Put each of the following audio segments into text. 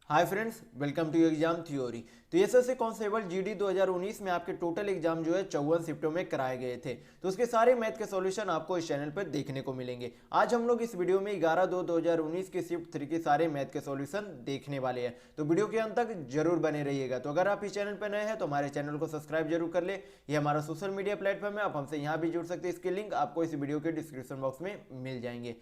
Hi friends, welcome to exam theory. तो SSC constable GD 2019 में आपके टोटल एग्जाम जो है 54 शिफ्टों में कराए गए थे। तो उसके सारे मैथ के सॉल्यूशन आपको इस चैनल पर देखने को मिलेंगे। आज हम लोग इस वीडियो में 11/2/2019 के शिफ्ट 3 के सारे मैथ के सॉल्यूशन देखने वाले हैं। तो वीडियो के अंत तक जरूर बने रहिएगा। तो अगर आप इस चैनल पर नए हैं तो हमारे चैनल को सब्सक्राइब जरूर कर ले। ये हमारा सोशल मीडिया प्लेटफॉर्म है, आप हमसे यहाँ भी जुड़ सकते हैं। इसके लिंक आपको इस वीडियो के डिस्क्रिप्शन बॉक्स में मिल जाएंगे।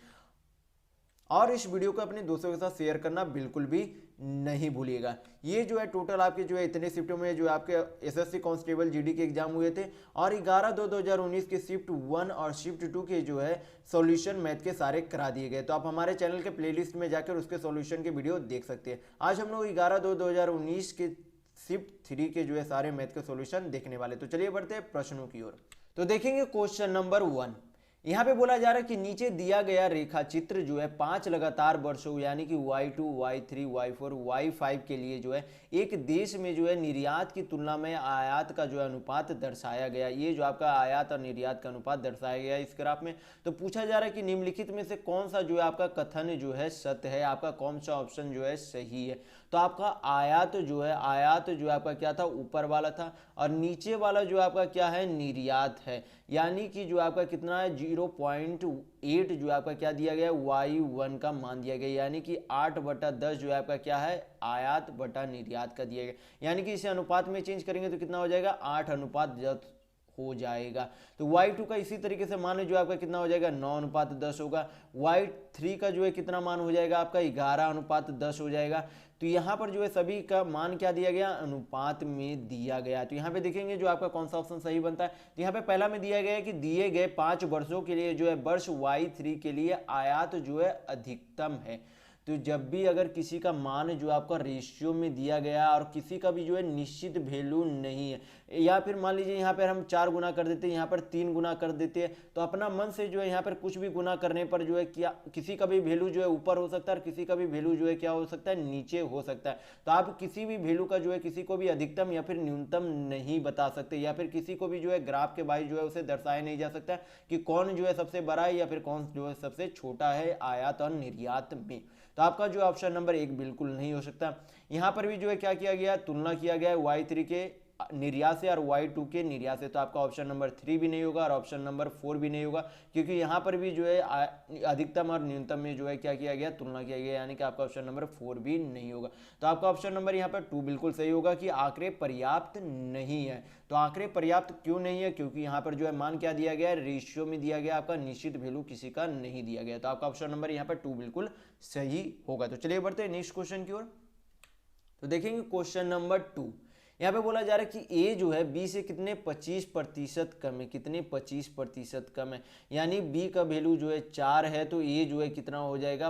और इस वीडियो को अपने दोस्तों के साथ शेयर करना बिल्कुल भी नहीं भूलिएगा। ये जो है टोटल आपके जो है इतने शिफ्टों में जो आपके एसएससी कांस्टेबल जीडी के एग्जाम हुए थे और 11/2/2019 के शिफ्ट 1 और शिफ्ट 2 के जो है सॉल्यूशन मैथ के सारे करा दिए गए। तो आप हमारे चैनल के प्लेलिस्ट में जाकर उसके सॉल्यूशन के वीडियो देख सकते हैं। आज हम लोग 11/2/2019 के शिफ्ट 3 के जो है सारे मैथ के सॉल्यूशन देखने वाले। तो चलिए बढ़ते हैं प्रश्नों की ओर। तो देखेंगे क्वेश्चन नंबर 1। यहां पे बोला जा रहा है कि नीचे दिया गया रेखा चित्र जो है 5 लगातार वर्षों यानी कि y2, y3, y4, y5 के लिए जो है एक देश में जो है निर्यात की तुलना में आयात का जो है अनुपात दर्शाया गया। ये जो आपका आयात और निर्यात का अनुपात दर्शाया गया इस ग्राफ में। तो पूछा जा रहा है कि निम्नलिखित में से कौन सा जो है आपका कथन जो है सत्य है, आपका कौन सा ऑप्शन जो है सही है। तो आपका आयात जो है आपका क्या था, ऊपर वाला था, और नीचे वाला जो आपका क्या है, निर्यात है। यानी कि जो आपका कितना है 0.8 जो आपका क्या दिया गया, y1 का मान दिया गया। यानी कि 8/10 जो है आपका क्या है, आयात बटा निर्यात का दिया गया। यानी कि इसे अनुपात में चेंज करेंगे तो कितना हो जाएगा, 8:10 हो जाएगा। तो y2 का इसी तरीके से मान जो आपका कितना हो जाएगा, 9:10 होगा। y3 का जो है कितना मान हो जाएगा आपका, 11:10 हो जाएगा। तो यहाँ पर जो है सभी का मान क्या दिया गया, अनुपात में दिया गया। तो यहाँ पे देखेंगे जो आपका कौन सा ऑप्शन सही बनता है। तो यहाँ पे पहला में दिया गया है कि दिए गए 5 वर्षों के लिए जो है वर्ष y3 के लिए आयात जो है अधिकतम है। तो जब भी अगर किसी का मान जो आपका रेशियो में दिया गया और किसी का भी जो है निश्चित वैल्यू नहीं है, या फिर मान लीजिए यहाँ पर हम 4 गुना कर देते हैं, यहाँ पर 3 गुना कर देते हैं, तो अपना मन से जो है यहाँ पर कुछ भी गुना करने पर जो है क्या किसी का भी वैल्यू जो है ऊपर हो सकता है और किसी का भी वैल्यू जो है क्या हो सकता है, नीचे हो सकता है। तो आप किसी भी वैल्यू का जो है किसी को भी अधिकतम या फिर न्यूनतम नहीं बता सकते, या फिर किसी को भी जो है ग्राफ के वाइज जो है उसे दर्शाया नहीं जा सकता कि कौन जो है सबसे बड़ा है या फिर कौन जो है सबसे छोटा है आयात और निर्यात में। तो आपका जो ऑप्शन नंबर 1 बिल्कुल नहीं हो सकता। यहां पर भी जो है क्या किया गया, तुलना किया गया है y3 के निर्यात से और y2 के निर्यात से। तो आपका ऑप्शन नंबर 3 भी नहीं होगा और ऑप्शन नंबर 4 भी नहीं होगा, क्योंकि यहां पर भी जो है अधिकतम और न्यूनतम में जो है क्या किया गया, तुलना किया गया। यानी कि आपका ऑप्शन नंबर 4 भी नहीं होगा। तो आपका ऑप्शन नंबर यहाँ पर 2 बिल्कुल सही होगा कि आंकड़े पर्याप्त नहीं है। तो आंकड़े पर्याप्त क्यों नहीं है, क्योंकि यहाँ पर जो है मान क्या दिया गया है, रेशियो में दिया गया, आपका निश्चित वैल्यू किसी का नहीं दिया गया। तो आपका ऑप्शन नंबर यहाँ पर 2 बिल्कुल सही होगा। तो चलिए बढ़ते हैं नेक्स्ट क्वेश्चन की ओर। तो देखेंगे क्वेश्चन नंबर 2। यहाँ पे बोला जा रहा है कि ए जो है बी से कितने 25% कम है, कितने 25% कम है। यानी बी का वैल्यू जो है 4 है, तो ए जो है कितना हो जाएगा,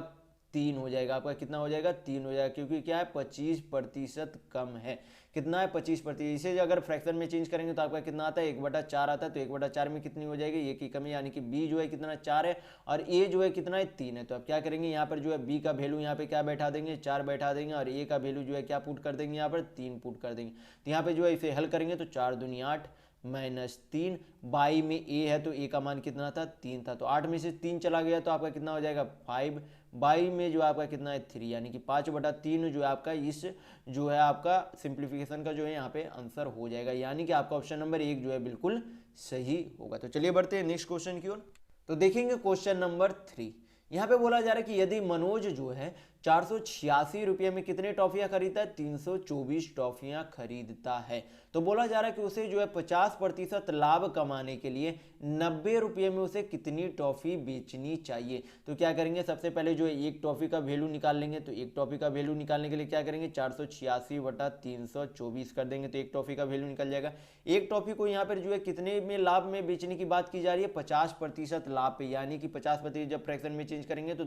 3 हो जाएगा। आपका कितना हो जाएगा, 3 हो जाएगा, क्योंकि क्या है 25% कम है। कितना है, 25%। इसे अगर फ्रैक्शन में चेंज करेंगे तो आपका कितना आता है, 1/4 आता है। तो 1/4 में कितनी हो जाएगी, ये की कमी, यानी कि बी जो है कितना 4 है और ए जो है कितना है 3 है। तो आप क्या करेंगे, यहाँ पर जो है बी का वैल्यू यहाँ पे क्या बैठा देंगे, 4 बैठा देंगे, और ए का वैल्यू जो है क्या पुट कर देंगे, यहाँ पर 3 पुट कर देंगे। तो यहाँ पे जो है इसे हल करेंगे तो 4 दूनी 8 -3, बाई में ए है तो ए का मान कितना था, 3 था। तो 8 में से 3 चला गया तो आपका कितना हो जाएगा, 5। बाई में जो आपका कितना है 3, यानी कि 5/3 जो है आपका इस जो है आपका सिंप्लीफिकेशन का जो है यहाँ पे आंसर हो जाएगा। यानी कि आपका ऑप्शन नंबर 1 जो है बिल्कुल सही होगा। तो चलिए बढ़ते हैं नेक्स्ट क्वेश्चन की ओर। तो देखेंगे क्वेश्चन नंबर 3। यहाँ पे बोला जा रहा है कि यदि मनोज जो है 486 रुपये में कितने टॉफियां खरीदता है, 324 टॉफियां खरीदता है। तो बोला जा रहा है कि उसे जो है 50% लाभ कमाने के लिए 90 रुपये में उसे कितनी टॉफी बेचनी चाहिए। तो क्या करेंगे, सबसे पहले जो है एक टॉफी का वैल्यू निकाल लेंगे। तो एक टॉफी का वैल्यू निकालने के लिए क्या करेंगे, 486/324 कर देंगे, तो एक टॉफी का वैल्यू निकल जाएगा। एक टॉफी को यहाँ पर जो है कितने में लाभ में बेचने की बात की जा रही है, 50% लाभ पे। यानी कि 50% जब फ्रैक्शन में चेंज करेंगे तो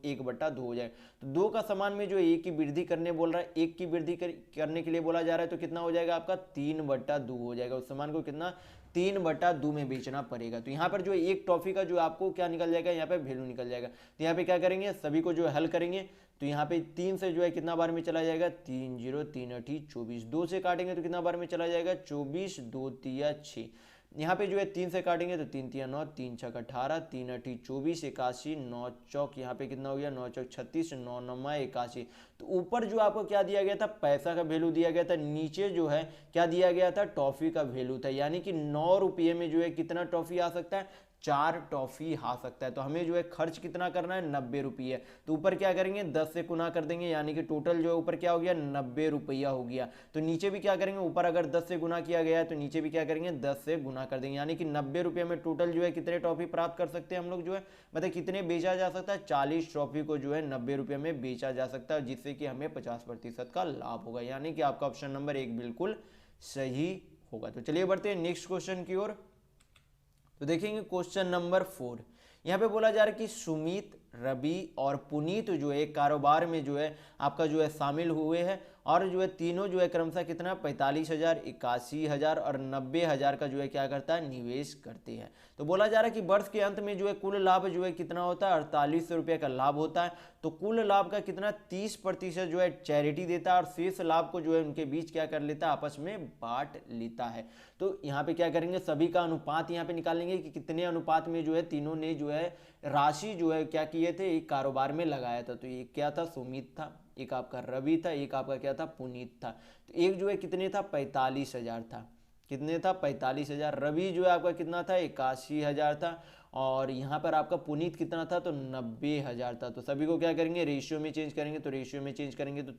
1/2 हो जाएगा। तो 2 का समान में जो एक की वृद्धि करने बोल रहा है, एक की वृद्धि करने के लिए बोला जा रहा है, तो कितना हो जाएगा आपका 3/2 हो जाएगा। उस समान को कितना 3/2 में बेचना पड़ेगा। तो यहाँ पर जो एक टॉफी का जो आपको क्या निकल जाएगा, यहाँ पे वैल्यू निकल जाएगा। तो यहाँ पे क्या करेंगे, सभी को जो हल करेंगे। तो यहाँ पे 3 से जो है कितना बार में चला जाएगा, 3 0 3 8 24। 2 से काटेंगे तो कितना बार में चला जाएगा, 24 2 3 6। यहाँ पे जो है 3 से काटेंगे तो 3 तिया 9, 3 छक 18, 3 अठी 24, 81, 9 चौक यहाँ पे कितना हो गया 9 चौक 36, 9 नमा 81। तो ऊपर जो आपको क्या दिया गया था, पैसा का वैल्यू दिया गया था, नीचे जो है क्या दिया गया था, टॉफी का वैल्यू था। यानी कि 9 रुपये में जो है कितना टॉफी आ सकता है, 4 टॉफी आ सकता है। तो हमें जो है खर्च कितना करना है, 90 रुपये। तो ऊपर क्या करेंगे 10 से गुना कर देंगे, यानी कि टोटल जो है ऊपर क्या हो गया 90 रुपया हो गया। तो नीचे भी क्या करेंगे, ऊपर अगर 10 से गुना किया गया है तो नीचे भी क्या करेंगे 10 से गुना कर देंगे, यानी कि 90 रुपये में टोटल जो है कितने टॉफी प्राप्त कर सकते हैं हम लोग जो है, मतलब कितने बेचा जा सकता है, 40 ट्रॉफी को जो है 90 रुपये में बेचा जा सकता है, जिससे कि हमें 50% का लाभ होगा। यानी कि आपका ऑप्शन नंबर 1 बिल्कुल सही होगा। तो चलिए बढ़ते हैं नेक्स्ट क्वेश्चन की ओर। तो देखेंगे क्वेश्चन नंबर 4। यहाँ पे बोला जा रहा है कि सुमित, रवि और पुनीत जो है कारोबार में जो है आपका जो है शामिल हुए हैं, और जो है तीनों जो है क्रमशः कितना 45,000, 81,000 और 90,000 का जो है क्या करता है, निवेश करते हैं। तो बोला जा रहा है कि वर्ष के अंत में जो है कुल लाभ जो है कितना होता है, 4800 रुपये का लाभ होता है। तो कुल लाभ का कितना 30% जो है चैरिटी देता है, और शेष लाभ को जो है उनके बीच क्या कर लेता है, आपस में बांट लेता है। तो यहाँ पे क्या करेंगे, सभी का अनुपात यहाँ पे निकालेंगे कि कितने अनुपात में जो है तीनों ने जो है राशि जो है क्या किए थे, एक कारोबार में लगाया था। तो ये क्या था, सुमित था, एक आपका रवि था, एक आपका क्या था, पुनीत था। तो एक जो है कितने था, 45,000 था, कितने था 45,000। रवि जो है आपका कितना था, 81,000 था, और यहाँ पर आपका पुनीत कितना था, तो 90,000 था। तो सभी को क्या करेंगे, रेशियो में चेंज करेंगे। तो रेशियो में चेंज करेंगे तो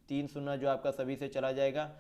3 शून्य जो आपका सभी से चला जाएगा।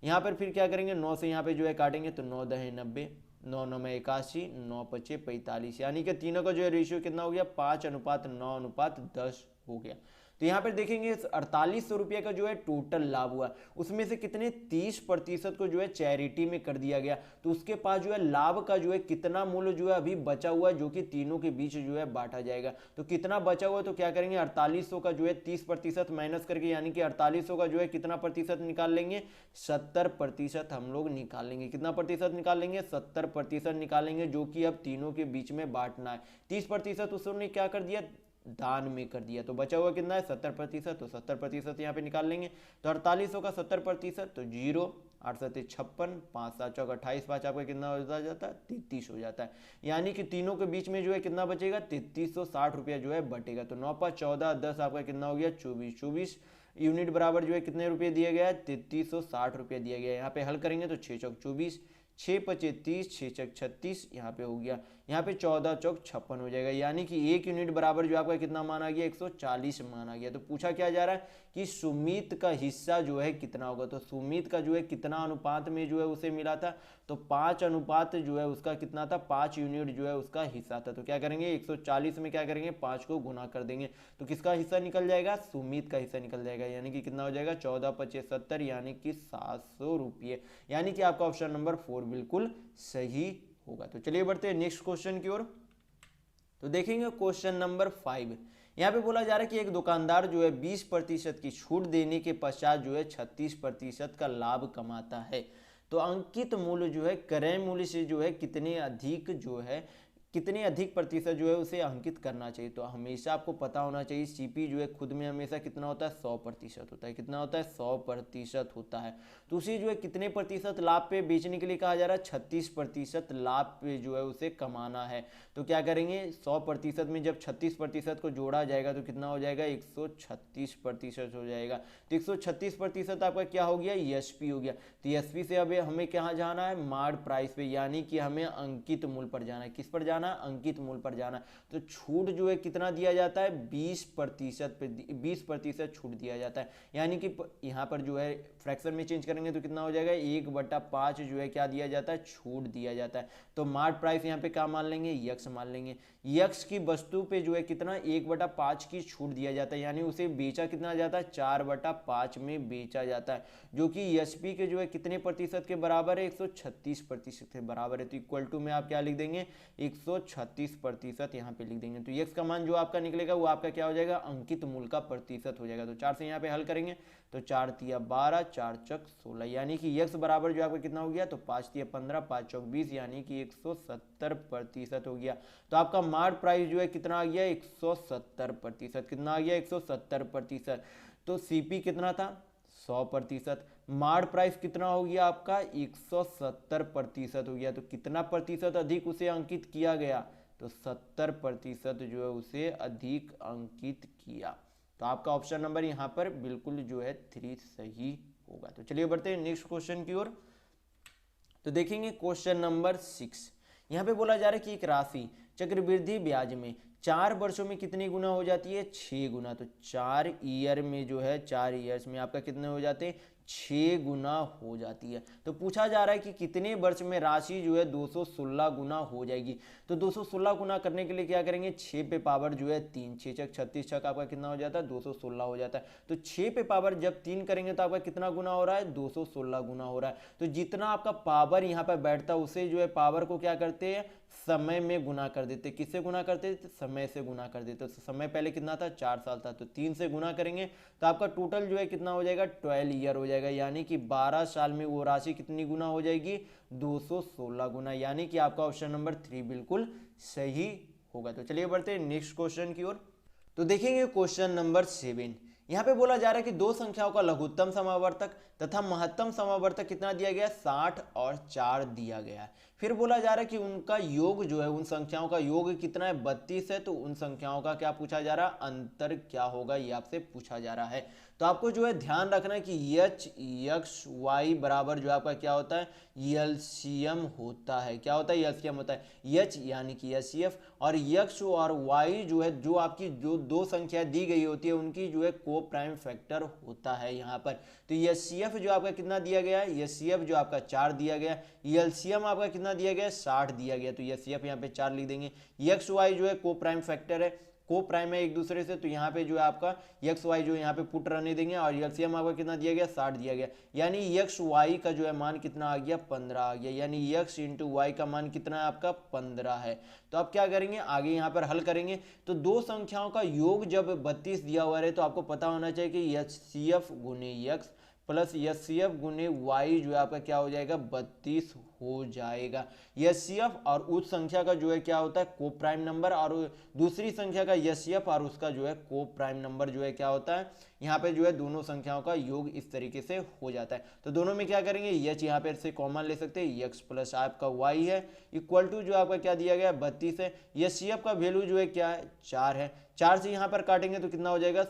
यहाँ पर फिर क्या करेंगे, 9 से यहाँ पे जो है काटेंगे तो 9 दहे 90, 9 9 में 81, 9 पचे 45, यानी कि तीनों का जो है रेशियो कितना हो गया, 5:9:10 हो गया। तो यहाँ पर देखेंगे 4800 रुपये का जो है टोटल लाभ हुआ, उसमें से कितने 30% को जो है चैरिटी में कर दिया गया। तो उसके पास जो है लाभ का जो है कितना मूल्य जो है अभी बचा हुआ है, जो कि तीनों के बीच जो है बांटा जाएगा। तो कितना बचा हुआ है, तो क्या करेंगे 4800 का जो है 30% माइनस करके, यानी कि 4800 का जो है कितना प्रतिशत निकाल लेंगे, 70% हम लोग निकाल लेंगे। कितना प्रतिशत निकाल लेंगे, 70% निकालेंगे, जो कि अब तीनों के बीच में बांटना है। 30% उसने क्या कर दिया, दान में कर दिया। तो बचा हुआ कितना है 70%, तो 70% यहाँ पे निकाल लेंगे। तो 4800 का 70% तो 0, 8 7 56, 5 7 चौक 28, 5 आपका कितना हो जाता है 33 हो जाता है। यानी कि तीनों के बीच में जो है कितना बचेगा, 3360 रुपया जो है बटेगा। तो 9 5 14 10 आपका कितना हो गया 24, 24 यूनिट बराबर जो है कितने रुपये दिया गया है, 3360 रुपये दिया गया है। यहाँ पे हल करेंगे तो 6 चौक 24, 6 पचे 30, 6 चक 36, यहाँ पे हो गया। यहाँ पे 14 चौक 56 हो जाएगा, यानी कि 1 यूनिट बराबर जो आपका कितना माना गया, 140 माना गया। तो पूछा क्या जा रहा है कि सुमित का हिस्सा जो है कितना होगा। तो सुमित का जो है कितना अनुपात में जो है उसे मिला था, तो 5 अनुपात जो है उसका कितना था, 5 यूनिट जो है उसका हिस्सा था। तो क्या करेंगे 140 में क्या करेंगे 5 को गुना कर देंगे, तो किसका हिस्सा निकल जाएगा, सुमित का हिस्सा निकल जाएगा। यानी कि कितना हो जाएगा 14 पचे 70, यानी कि 700 रुपये। यानी कि आपका ऑप्शन नंबर 4 बिल्कुल सही होगा। तो चलिए बढ़ते हैं नेक्स्ट क्वेश्चन की ओर। तो देखेंगे क्वेश्चन नंबर 5। यहाँ पे बोला जा रहा है कि एक दुकानदार जो है 20% की छूट देने के पश्चात जो है 36% का लाभ कमाता है। तो अंकित मूल्य जो है क्रय मूल्य से जो है कितने अधिक प्रतिशत जो है उसे अंकित करना चाहिए। तो हमेशा आपको पता होना चाहिए सीपी जो है खुद में हमेशा कितना होता है 100% होता है। कितना होता है 100% होता है। तो उसे जो है कितने प्रतिशत लाभ पे बेचने के लिए कहा जा रहा है, 36% लाभ पे जो है उसे कमाना है। तो क्या करेंगे 100% में जब 36% को जोड़ा जाएगा तो कितना हो जाएगा 136% हो जाएगा। तो 136% आपका क्या हो गया, एसपी हो गया। तो एसपी से अब हमें कहाँ जाना है, मार्क प्राइस पे, यानी कि हमें अंकित मूल्य पर जाना है। किस पर जाना, अंकित मूल्य पर जाना। तो छूट जो है कितना दिया जाता है 20% पे, 20% छूट दिया जाता है। यानी कि यहाँ पर जो है फ्रैक्शन में चेंज करेंगे तो कितना हो जाएगा 1/5 जो है क्या दिया जाता है, छूट दिया जाता है। तो मार्क प्राइस यहाँ पे क्या मान लेंगे, यक्स मान लेंगे। यक्स की वस्तु पे जो है कितना 1/5 की छूट दिया जाता है, यानी उसे बेचा कितना जाता है 4/5 में बेचा जाता है, जो कि एसपी के जो है कितने प्रतिशत के बराबर है, 136% के बराबर है। तो इक्वल टू में आप क्या लिख देंगे 136% यहाँ पे लिख देंगे। तो यक्स का मान जो आपका निकलेगा वो आपका क्या हो जाएगा, अंकित मूल्य का प्रतिशत हो जाएगा। तो 4 से यहाँ पे हल करेंगे तो 4 तिया 12, 4 चक 16, यानी कि यक्स बराबर जो आपका कितना हो गया, तो 5 तिया 15, 5 चौक 20, यानी कि 170% हो गया। तो आपका मार्क प्राइस जो है कितना आ गया 170%। कितना आ गया 170%। तो सीपी कितना था 100%, मार्ड प्राइस कितना हो गया आपका 170% हो गया। तो कितना प्रतिशत अधिक उसे अंकित किया गया, तो 70% जो है उसे अधिक अंकित किया। तो आपका ऑप्शन नंबर यहाँ पर बिल्कुल जो है 3 सही होगा। तो चलिए बढ़ते हैं नेक्स्ट क्वेश्चन की ओर। तो देखेंगे क्वेश्चन नंबर 6। यहाँ पे बोला जा रहा है कि एक राशि चक्रवृद्धि ब्याज में 4 वर्षों में कितनी गुना हो जाती है, 6 गुना। तो 4 ईयर में जो है 4 ईयर्स में आपका कितने हो जाते हैं, 6 गुना हो जाती है। तो पूछा जा रहा है कि कितने वर्ष में राशि जो है 216 गुना हो जाएगी। तो 216 गुना करने के लिए क्या करेंगे, 6 पे पावर जो है 3, 6 छक 36 छक आपका कितना हो जाता है, 216 हो जाता है। तो 6 पे पावर जब 3 करेंगे तो आपका कितना गुना हो रहा है, 216 गुना हो रहा है। तो जितना आपका पावर यहाँ पर बैठता है उसे जो है पावर को क्या करते हैं, समय में गुना कर देते। किससे गुना करते थे, समय से गुना कर देते। तो समय पहले कितना था, 4 साल था। तो 3 से गुना करेंगे तो आपका टोटल जो है कितना हो जाएगा, 12 ईयर हो जाएगा। यानी कि 12 साल में वो राशि कितनी गुना हो जाएगी, 216 गुना। यानी कि आपका ऑप्शन नंबर 3 बिल्कुल सही होगा। तो चलिए बढ़ते हैं नेक्स्ट क्वेश्चन की ओर। तो देखेंगे क्वेश्चन नंबर 7। यहाँ पे बोला जा रहा है कि दो संख्याओं का लघुत्तम समावर्तक तथा महत्तम समावर्तक कितना दिया गया है, 60 और 4 दिया गया है। फिर बोला जा रहा है कि उनका योग जो है, उन संख्याओं का योग कितना है, 32 है। तो उन संख्याओं का क्या पूछा जा रहा है, अंतर क्या होगा, ये आपसे पूछा जा रहा है। तो आपको जो है ध्यान रखना है कि एच एक्स वाई बराबर जो आपका क्या होता है, एलसीएम होता है। क्या होता है, एलसीएम होता है। एच यानी कि एचसीएफ और एक्स और वाई जो है, जो आपकी जो दो संख्या दी गई होती है उनकी जो है को प्राइम फैक्टर होता है यहाँ पर। तो एचसीएफ जो आपका कितना दिया गया है, एचसीएफ जो आपका 4 दिया गया, एलसीएम आपका कितना दिया गया, 60 दिया गया। तो एचसीएफ यहाँ पे 4 लिख देंगे। एक्स वाई जो है को प्राइम फैक्टर है, को प्राइम है एक दूसरे से। तो यहाँ पे जो है आपका एक्स वाई जो यहाँ पे पुट रहने देंगे और एलसीएम आपका कितना दिया गया, 60 दिया गया। यानी एक्स वाई का जो है मान कितना आ गया, 15 आ गया। यानी एक्स इंटू वाई का मान कितना है आपका, 15 है। तो आप क्या करेंगे, आगे यहाँ पर हल करेंगे। तो दो संख्याओं का योग जब 32 दिया हुआ है तो आपको पता होना चाहिए कि एचसीएफ गुने एक्स प्लस एचसीएफ गुने वाई जो है आपका क्या हो जाएगा, 32 हो जाएगा। एचसीएफ और उस संख्या का जो है क्या होता है, को प्राइम नंबर, और दूसरी संख्या का एचसीएफ और उसका जो है को प्राइम नंबर जो है क्या होता है, यहाँ पे जो है दोनों संख्याओं का योग इस तरीके से हो जाता है। तो दोनों में क्या करेंगे, एच यहाँ पे से कॉमन ले सकते हैं, एक्स प्लस आपका वाई है इक्वल टू जो आपका क्या दिया गया, 32 है। एचसीएफ का वैल्यू जो है क्या है, 4 है। 4 से यहाँ पर काटेंगे तो कितना हो जाएगा,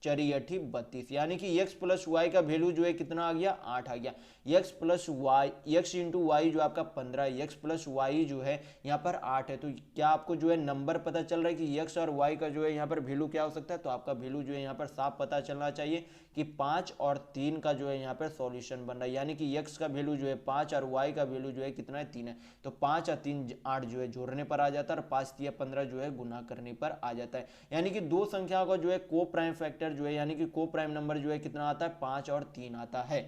4 32। यानी कि x प्लस वाई का वैल्यू जो है कितना आ गया, 8 आ गया। x plus Y, X into Y जो आपका 15 है, x प्लस वाई जो है यहाँ पर 8 है। तो क्या आपको जो है नंबर पता चल रहा है कि x और y का जो है यहाँ पर वैल्यू क्या हो सकता है। तो आपका वैल्यू जो है यहाँ पर साफ पता चलना चाहिए कि 5 और 3 का जो है यहाँ पर सॉल्यूशन बन रहा है। यानी कि x का वैल्यू जो है 5 और y का वैल्यू जो है कितना है, 3 है। तो 5 और 3 8 जो है जोड़ने पर आ जाता है और 5 3 15 जो है गुना करने पर आ जाता है। यानी कि दो संख्याओं का जो है को प्राइम फैक्टर जो है, यानी कि को प्राइम नंबर जो है कितना आता है, 5 और 3 आता है।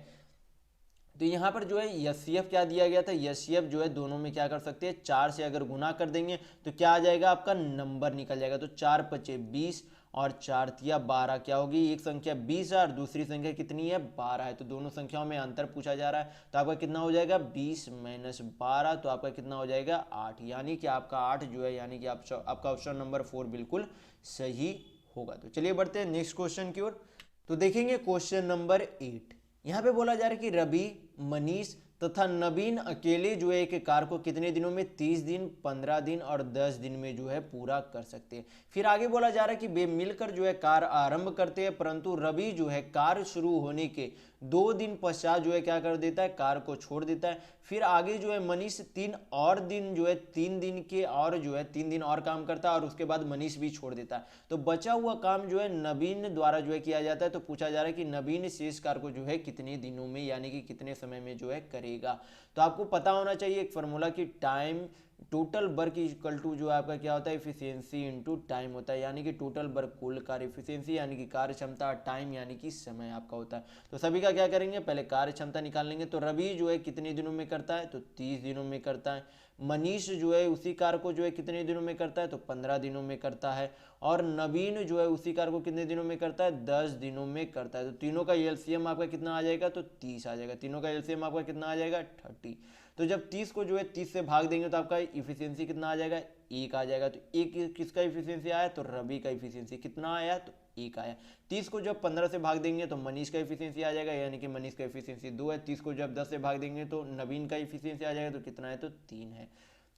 तो यहाँ पर जो है एचसीएफ क्या दिया गया था, एचसीएफ जो है दोनों में क्या कर सकते हैं, 4 से अगर गुना कर देंगे तो क्या आ जाएगा, आपका नंबर निकल जाएगा। तो 4 पचे 20 और 4 तिया 12 क्या होगी, एक संख्या 20 है और दूसरी संख्या कितनी है, 12 है। तो दोनों संख्याओं में अंतर पूछा जा रहा है। तो आपका कितना हो जाएगा, 20 माइनस 12, तो आपका कितना हो जाएगा, 8। यानी कि आपका 8 जो है, यानी कि आपका ऑप्शन नंबर 4 बिल्कुल सही होगा। तो चलिए बढ़ते हैं नेक्स्ट क्वेश्चन की ओर। तो देखेंगे क्वेश्चन नंबर 8। यहाँ पे बोला जा रहा है कि रवि, मनीष तथा नवीन अकेले जो है एक कार्य को कितने दिनों में, 30 दिन, 15 दिन और 10 दिन में जो है पूरा कर सकते हैं। फिर आगे बोला जा रहा है कि वे मिलकर जो है कार्य आरंभ करते हैं, परंतु रवि जो है कार्य शुरू होने के 2 दिन पश्चात जो है क्या कर देता है, कार्य को छोड़ देता है। फिर आगे जो है मनीष 3 और दिन जो है 3 दिन के और जो है 3 दिन और काम करता है और उसके बाद मनीष भी छोड़ देता है। तो बचा हुआ काम जो है नवीन द्वारा जो है किया जाता है। तो पूछा जा रहा है कि नवीन शेष कार्य को जो है कितने दिनों में, यानी कि कितने समय में जो है करेगा। तो आपको पता होना चाहिए एक फॉर्मूला की time total work equal to जो आपका क्या होता है, एफिशिएंसी इनटू टाइम होता है। यानी कि टोटल वर्क कुल कार्य, एफिशिएंसी यानी कि कार्य क्षमता, टाइम यानी कि समय आपका होता है। तो सभी का क्या करेंगे, पहले कार्य क्षमता निकाल लेंगे। तो रवि जो है कितने दिनों में करता है, तो 30 दिनों में करता है। मनीष जो है उसी कार्य को जो है कितने दिनों में करता है, तो 15 दिनों में करता है। और नवीन जो है उसी कार्य को कितने दिनों में करता है, 10 दिनों में करता है। तो तीनों का एलसीएम आपका कितना आ जाएगा, तो 30 आ जाएगा। तीनों का एलसीएम आपका कितना आ जाएगा, 30। तो जब 30 को जो है 30 से भाग देंगे तो आपका इफिशियंसी कितना आ जाएगा, 1 आ जाएगा। तो एक किसका इफिशियंसी आया, तो रवि का इफिशियंसी कितना आया, तो 1 आया। 30 को जब 15 से भाग देंगे तो मनीष का इफिशियंसी आ जाएगा, यानी कि मनीष का इफिशियंसी 2 है। 30 को जब 10 से भाग देंगे तो नवीन का इफिशियंसी आ जाएगा, तो कितना है, तो 3 है।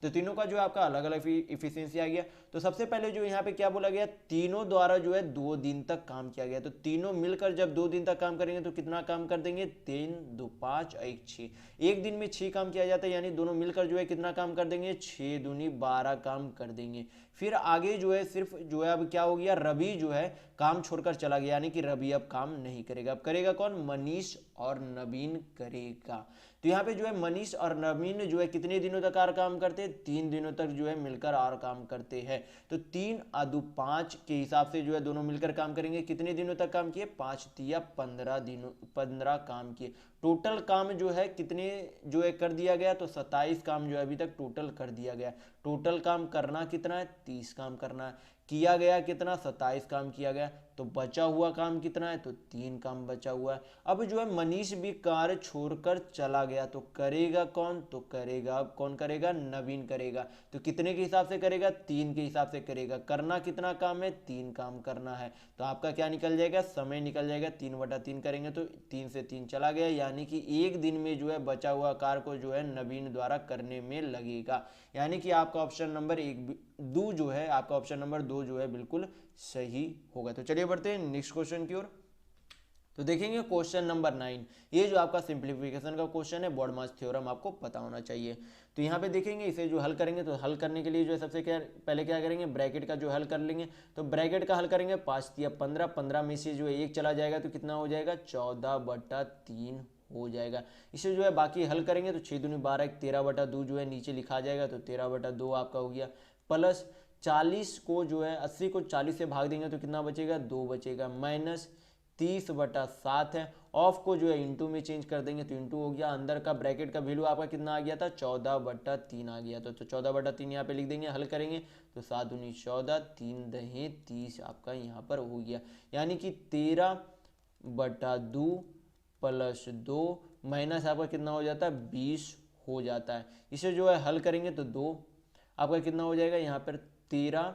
तो तीनों का जो आपका अलग अलग इफिशियंसी आ गया। तो सबसे पहले जो यहाँ पे क्या बोला गया, तीनों द्वारा जो है 2 दिन तक काम किया गया। तो तीनों मिलकर जब 2 दिन तक काम करेंगे तो कितना काम कर देंगे, 3 2 5 1 6। एक दिन में 6 काम किया जाता है, यानी दोनों मिलकर जो है कितना काम कर देंगे, 6 दूनी 12 काम कर देंगे। फिर आगे जो है सिर्फ जो है अब क्या हो गया, रवि जो है काम छोड़कर चला गया, यानी कि रवि अब काम नहीं करेगा। अब करेगा कौन, मनीष और नवीन करेगा। तो यहाँ पे जो है मनीष और नवीन जो है कितने दिनों तक और काम करते हैं, 3 दिनों तक जो है मिलकर और काम करते हैं। तो 3 2 5 के हिसाब से जो है दोनों मिलकर काम करेंगे। कितने दिनों तक काम किए, 5 या 15 दिनों, 15 काम किए। टोटल काम जो है कितने जो है कर दिया गया, तो 27 काम जो है अभी तक टोटल कर दिया गया। टोटल काम करना कितना है, 30 काम करना है। किया गया कितना, 27 काम किया गया। तो बचा हुआ काम कितना है, तो 3 काम बचा हुआ है। अब जो है मनीष भी कार्य छोड़कर चला गया, तो करेगा कौन, तो करेगा अब कौन करेगा, नवीन करेगा। तो कितने के हिसाब से करेगा, 3 के हिसाब से करेगा। करना कितना काम है, 3 काम करना है। तो आपका क्या निकल जाएगा, समय निकल जाएगा। 3/3 करेंगे तो 3 से 3 चला गया, यानी कि एक दिन में जो है बचा हुआ कार्य को जो है नवीन द्वारा करने में लगेगा। यानी कि आपका ऑप्शन नंबर 1 दो जो है, आपका ऑप्शन नंबर 2 जो है बिल्कुल सही होगा। तो चलिए बढ़ते हैं नेक्स्ट क्वेश्चन की ओर। तो देखेंगे क्वेश्चन नंबर 9। ये जो आपका सिंप्लीफिकेशन का क्वेश्चन है, बॉडमास थ्योरम आपको पता होना चाहिए। तो यहाँ पे देखेंगे इसे जो हल करेंगे, तो हल करने के लिए जो है सबसे पहले क्या करेंगे, ब्रैकेट का जो हल कर लेंगे। तो ब्रैकेट का हल करेंगे, 5 या 15, 15 में से जो है 1 चला जाएगा तो कितना हो जाएगा, 14/3 हो जाएगा। इसे जो है बाकी हल करेंगे तो 6 दूनी 12, 13/2 जो है नीचे लिखा जाएगा, तो 13/2 आपका हो गया। प्लस 40 को जो है 80 को 40 से भाग देंगे तो कितना बचेगा, 2 बचेगा। माइनस 30/7 है। ऑफ को जो है इंटू में चेंज कर देंगे तो इंटू हो गया। अंदर का ब्रैकेट का वैल्यू आपका कितना आ गया था, 14/3 आ गया। तो 14/3 यहाँ पे लिख देंगे, हल करेंगे तो 7 दूनी 14, 3 दही 30 आपका यहाँ पर हो गया। यानी कि 13/2 प्लस 2 माइनस आपका कितना हो जाता है, 20 हो जाता है। इसे जो है हल करेंगे तो 2 आपका कितना हो जाएगा, यहाँ पर 13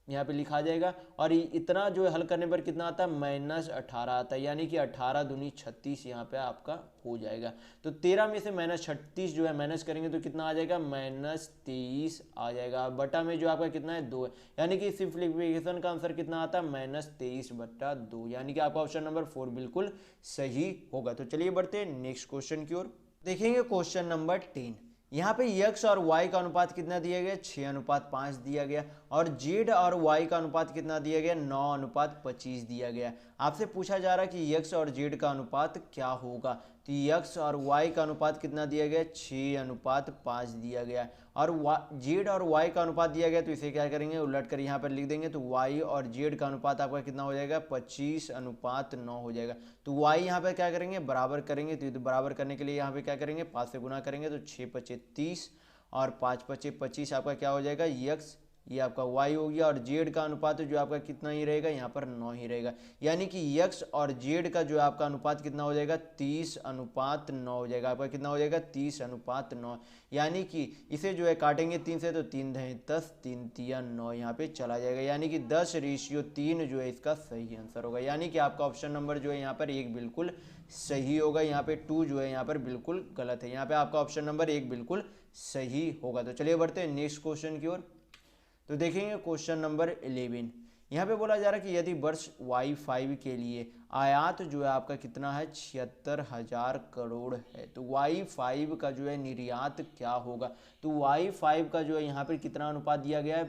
यहाँ पे लिखा जाएगा। और इतना जो है हल करने पर कितना आता है, -18 आता है। यानी कि 18 दूनी 36 यहाँ पे आपका हो जाएगा। तो 13 में से -36 जो है माइनस करेंगे तो कितना आ जाएगा, -23 आ जाएगा। बटा में जो आपका कितना है, 2 है। यानी कि सिंप्लीफिकेशन का आंसर कितना आता है, -23/2। यानी कि आपका ऑप्शन नंबर 4 बिल्कुल सही होगा। तो चलिए बढ़ते हैं नेक्स्ट क्वेश्चन की ओर। देखेंगे क्वेश्चन नंबर 10। यहाँ पे x और y का अनुपात कितना दिया गया, 6:5 दिया गया। और z और y का अनुपात कितना दिया गया, 9:25 दिया गया। आपसे पूछा जा रहा है कि x और z का अनुपात क्या होगा। तो x और y का अनुपात कितना दिया गया, 6:5 दिया गया। और z और y का अनुपात दिया गया, तो इसे क्या करेंगे, उलट कर यहाँ पर लिख देंगे। तो y और z का अनुपात आपका कितना हो जाएगा, 25:9 हो जाएगा। तो y यहाँ पर क्या करेंगे, बराबर करेंगे। तो बराबर करने के लिए यहाँ पे क्या करेंगे, 5 से गुना करेंगे तो 6×5 = 30 और 5×5 = 25 आपका क्या हो जाएगा, x, ये आपका y हो गया। और z का अनुपात जो आपका कितना ही रहेगा, यहाँ पर 9 ही रहेगा। यानी कि x और z का जो आपका अनुपात कितना हो जाएगा, 30:9 हो जाएगा। आपका कितना हो जाएगा, 30:9। यानी कि इसे जो है काटेंगे 3 से तो 3 दही 10, 3 तिया 9 यहाँ पे चला जाएगा। यानी कि 10:3 जो है इसका सही आंसर होगा। यानी कि आपका ऑप्शन नंबर जो है यहाँ पर 1 बिल्कुल सही होगा। यहाँ पे 2 जो है यहाँ पर बिल्कुल गलत है। यहाँ पे आपका ऑप्शन नंबर 1 बिल्कुल सही होगा। तो चलिए बढ़ते हैं नेक्स्ट क्वेश्चन की ओर। तो देखेंगे क्वेश्चन नंबर 11। यहाँ पे बोला जा रहा है कि यदि वर्ष Y5 के लिए आयात जो है आपका कितना है, 76,000 करोड़ है, तो Y5 का जो है निर्यात क्या होगा। तो Y5 का जो है यहाँ पर कितना अनुपात दिया गया है,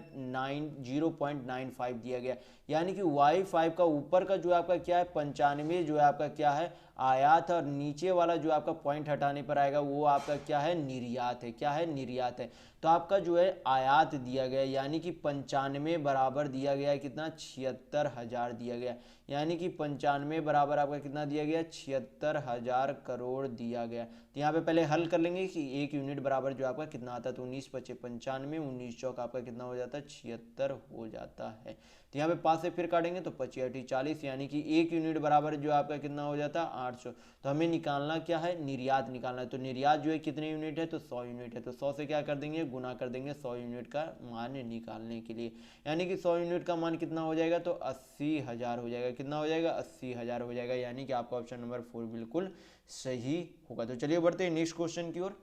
0.95 दिया गया। यानी कि Y5 का ऊपर का जो आपका क्या है, 95 जो है आपका क्या है, आयात। और नीचे वाला जो आपका पॉइंट हटाने पर आएगा वो आपका क्या है, निर्यात है। क्या है, निर्यात है। तो आपका जो है आयात दिया गया, यानी कि 95 बराबर दिया गया है कितना, 76,000 दिया गया। यानी कि 95 95 बराबर आपका कितना दिया गया, 76,000 करोड़ दिया गया। तो यहाँ पे पहले हल कर लेंगे कि 1 यूनिट बराबर जो आपका कितना आता है, तो 19 पचे 95, 19 चौक आपका कितना हो जाता है, 76 हो जाता है। तो यहाँ पे 5 से फिर काटेंगे तो 25 8 40, यानी कि 1 यूनिट बराबर जो आपका कितना हो जाता है, 800। तो हमें निकालना क्या है, निर्यात निकालना है। तो निर्यात जो है कितने यूनिट है, तो 100 यूनिट है। तो 100 से क्या कर देंगे, गुना कर देंगे 100 यूनिट का मान निकालने के लिए, यानी कि 100 यूनिट का मान कितना हो जाएगा, तो 80,000 हो जाएगा। कितना हो जाएगा, 80,000 हो जाएगा, यानी कि आपका ऑप्शन नंबर 4 बिल्कुल सही होगा। तो चलिए बढ़ते हैं नेक्स्ट क्वेश्चन की ओर।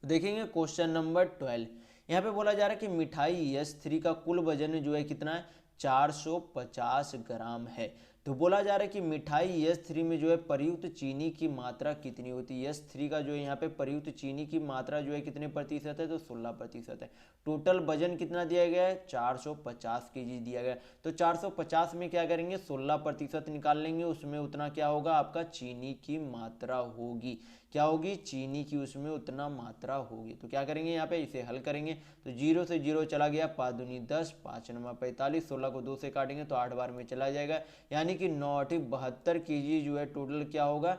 देखेंगे क्वेश्चन नंबर 12। यहाँ पे बोला जा रहा है कि मिठाई S3 का कुल वजन जो है कितना है, 450 ग्राम है। तो बोला जा रहा है कि मिठाई S3 में जो है प्रयुक्त चीनी की मात्रा कितनी होती है। S3 का जो है यहाँ पे प्रयुक्त चीनी की मात्रा जो है कितने प्रतिशत है, तो 16% है। टोटल वजन कितना दिया गया है, 450 kg दिया गया है। तो 450 में क्या करेंगे, 16% निकाल लेंगे, उसमें उतना क्या होगा, आपका चीनी की मात्रा होगी। क्या होगी, चीनी की उसमें उतना मात्रा होगी। तो क्या करेंगे, यहाँ पे इसे हल करेंगे तो 0 से 0 चला गया, 5 दूनी 10, 5 9 45, 16 को 2 से काटेंगे तो 8 बार में चला जाएगा, यानी कि 9 72 kg जो है टोटल क्या होगा,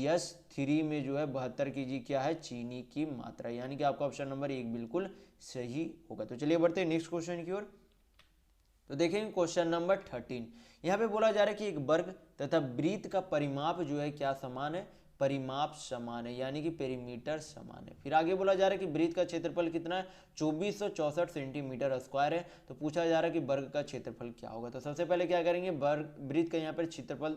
S3 में जो है 72 kg क्या है, चीनी की मात्रा, यानी कि आपका ऑप्शन नंबर 1 बिल्कुल सही होगा। तो चलिए बढ़ते हैं नेक्स्ट क्वेश्चन की ओर। तो देखेंगे क्वेश्चन नंबर 13। यहाँ पे बोला जा रहा है कि एक वर्ग तथा वृत्त का परिमाप जो है क्या समान है, परिमाप समान है, यानी कि पेरीमीटर समान है। फिर आगे बोला जा रहा है कि वृत्त का क्षेत्रफल कितना है, 2464 सेंटीमीटर स्क्वायर है। तो पूछा जा रहा है कि वर्ग का क्षेत्रफल क्या होगा। तो सबसे पहले क्या करेंगे, वर्ग वृत्त का यहाँ पर क्षेत्रफल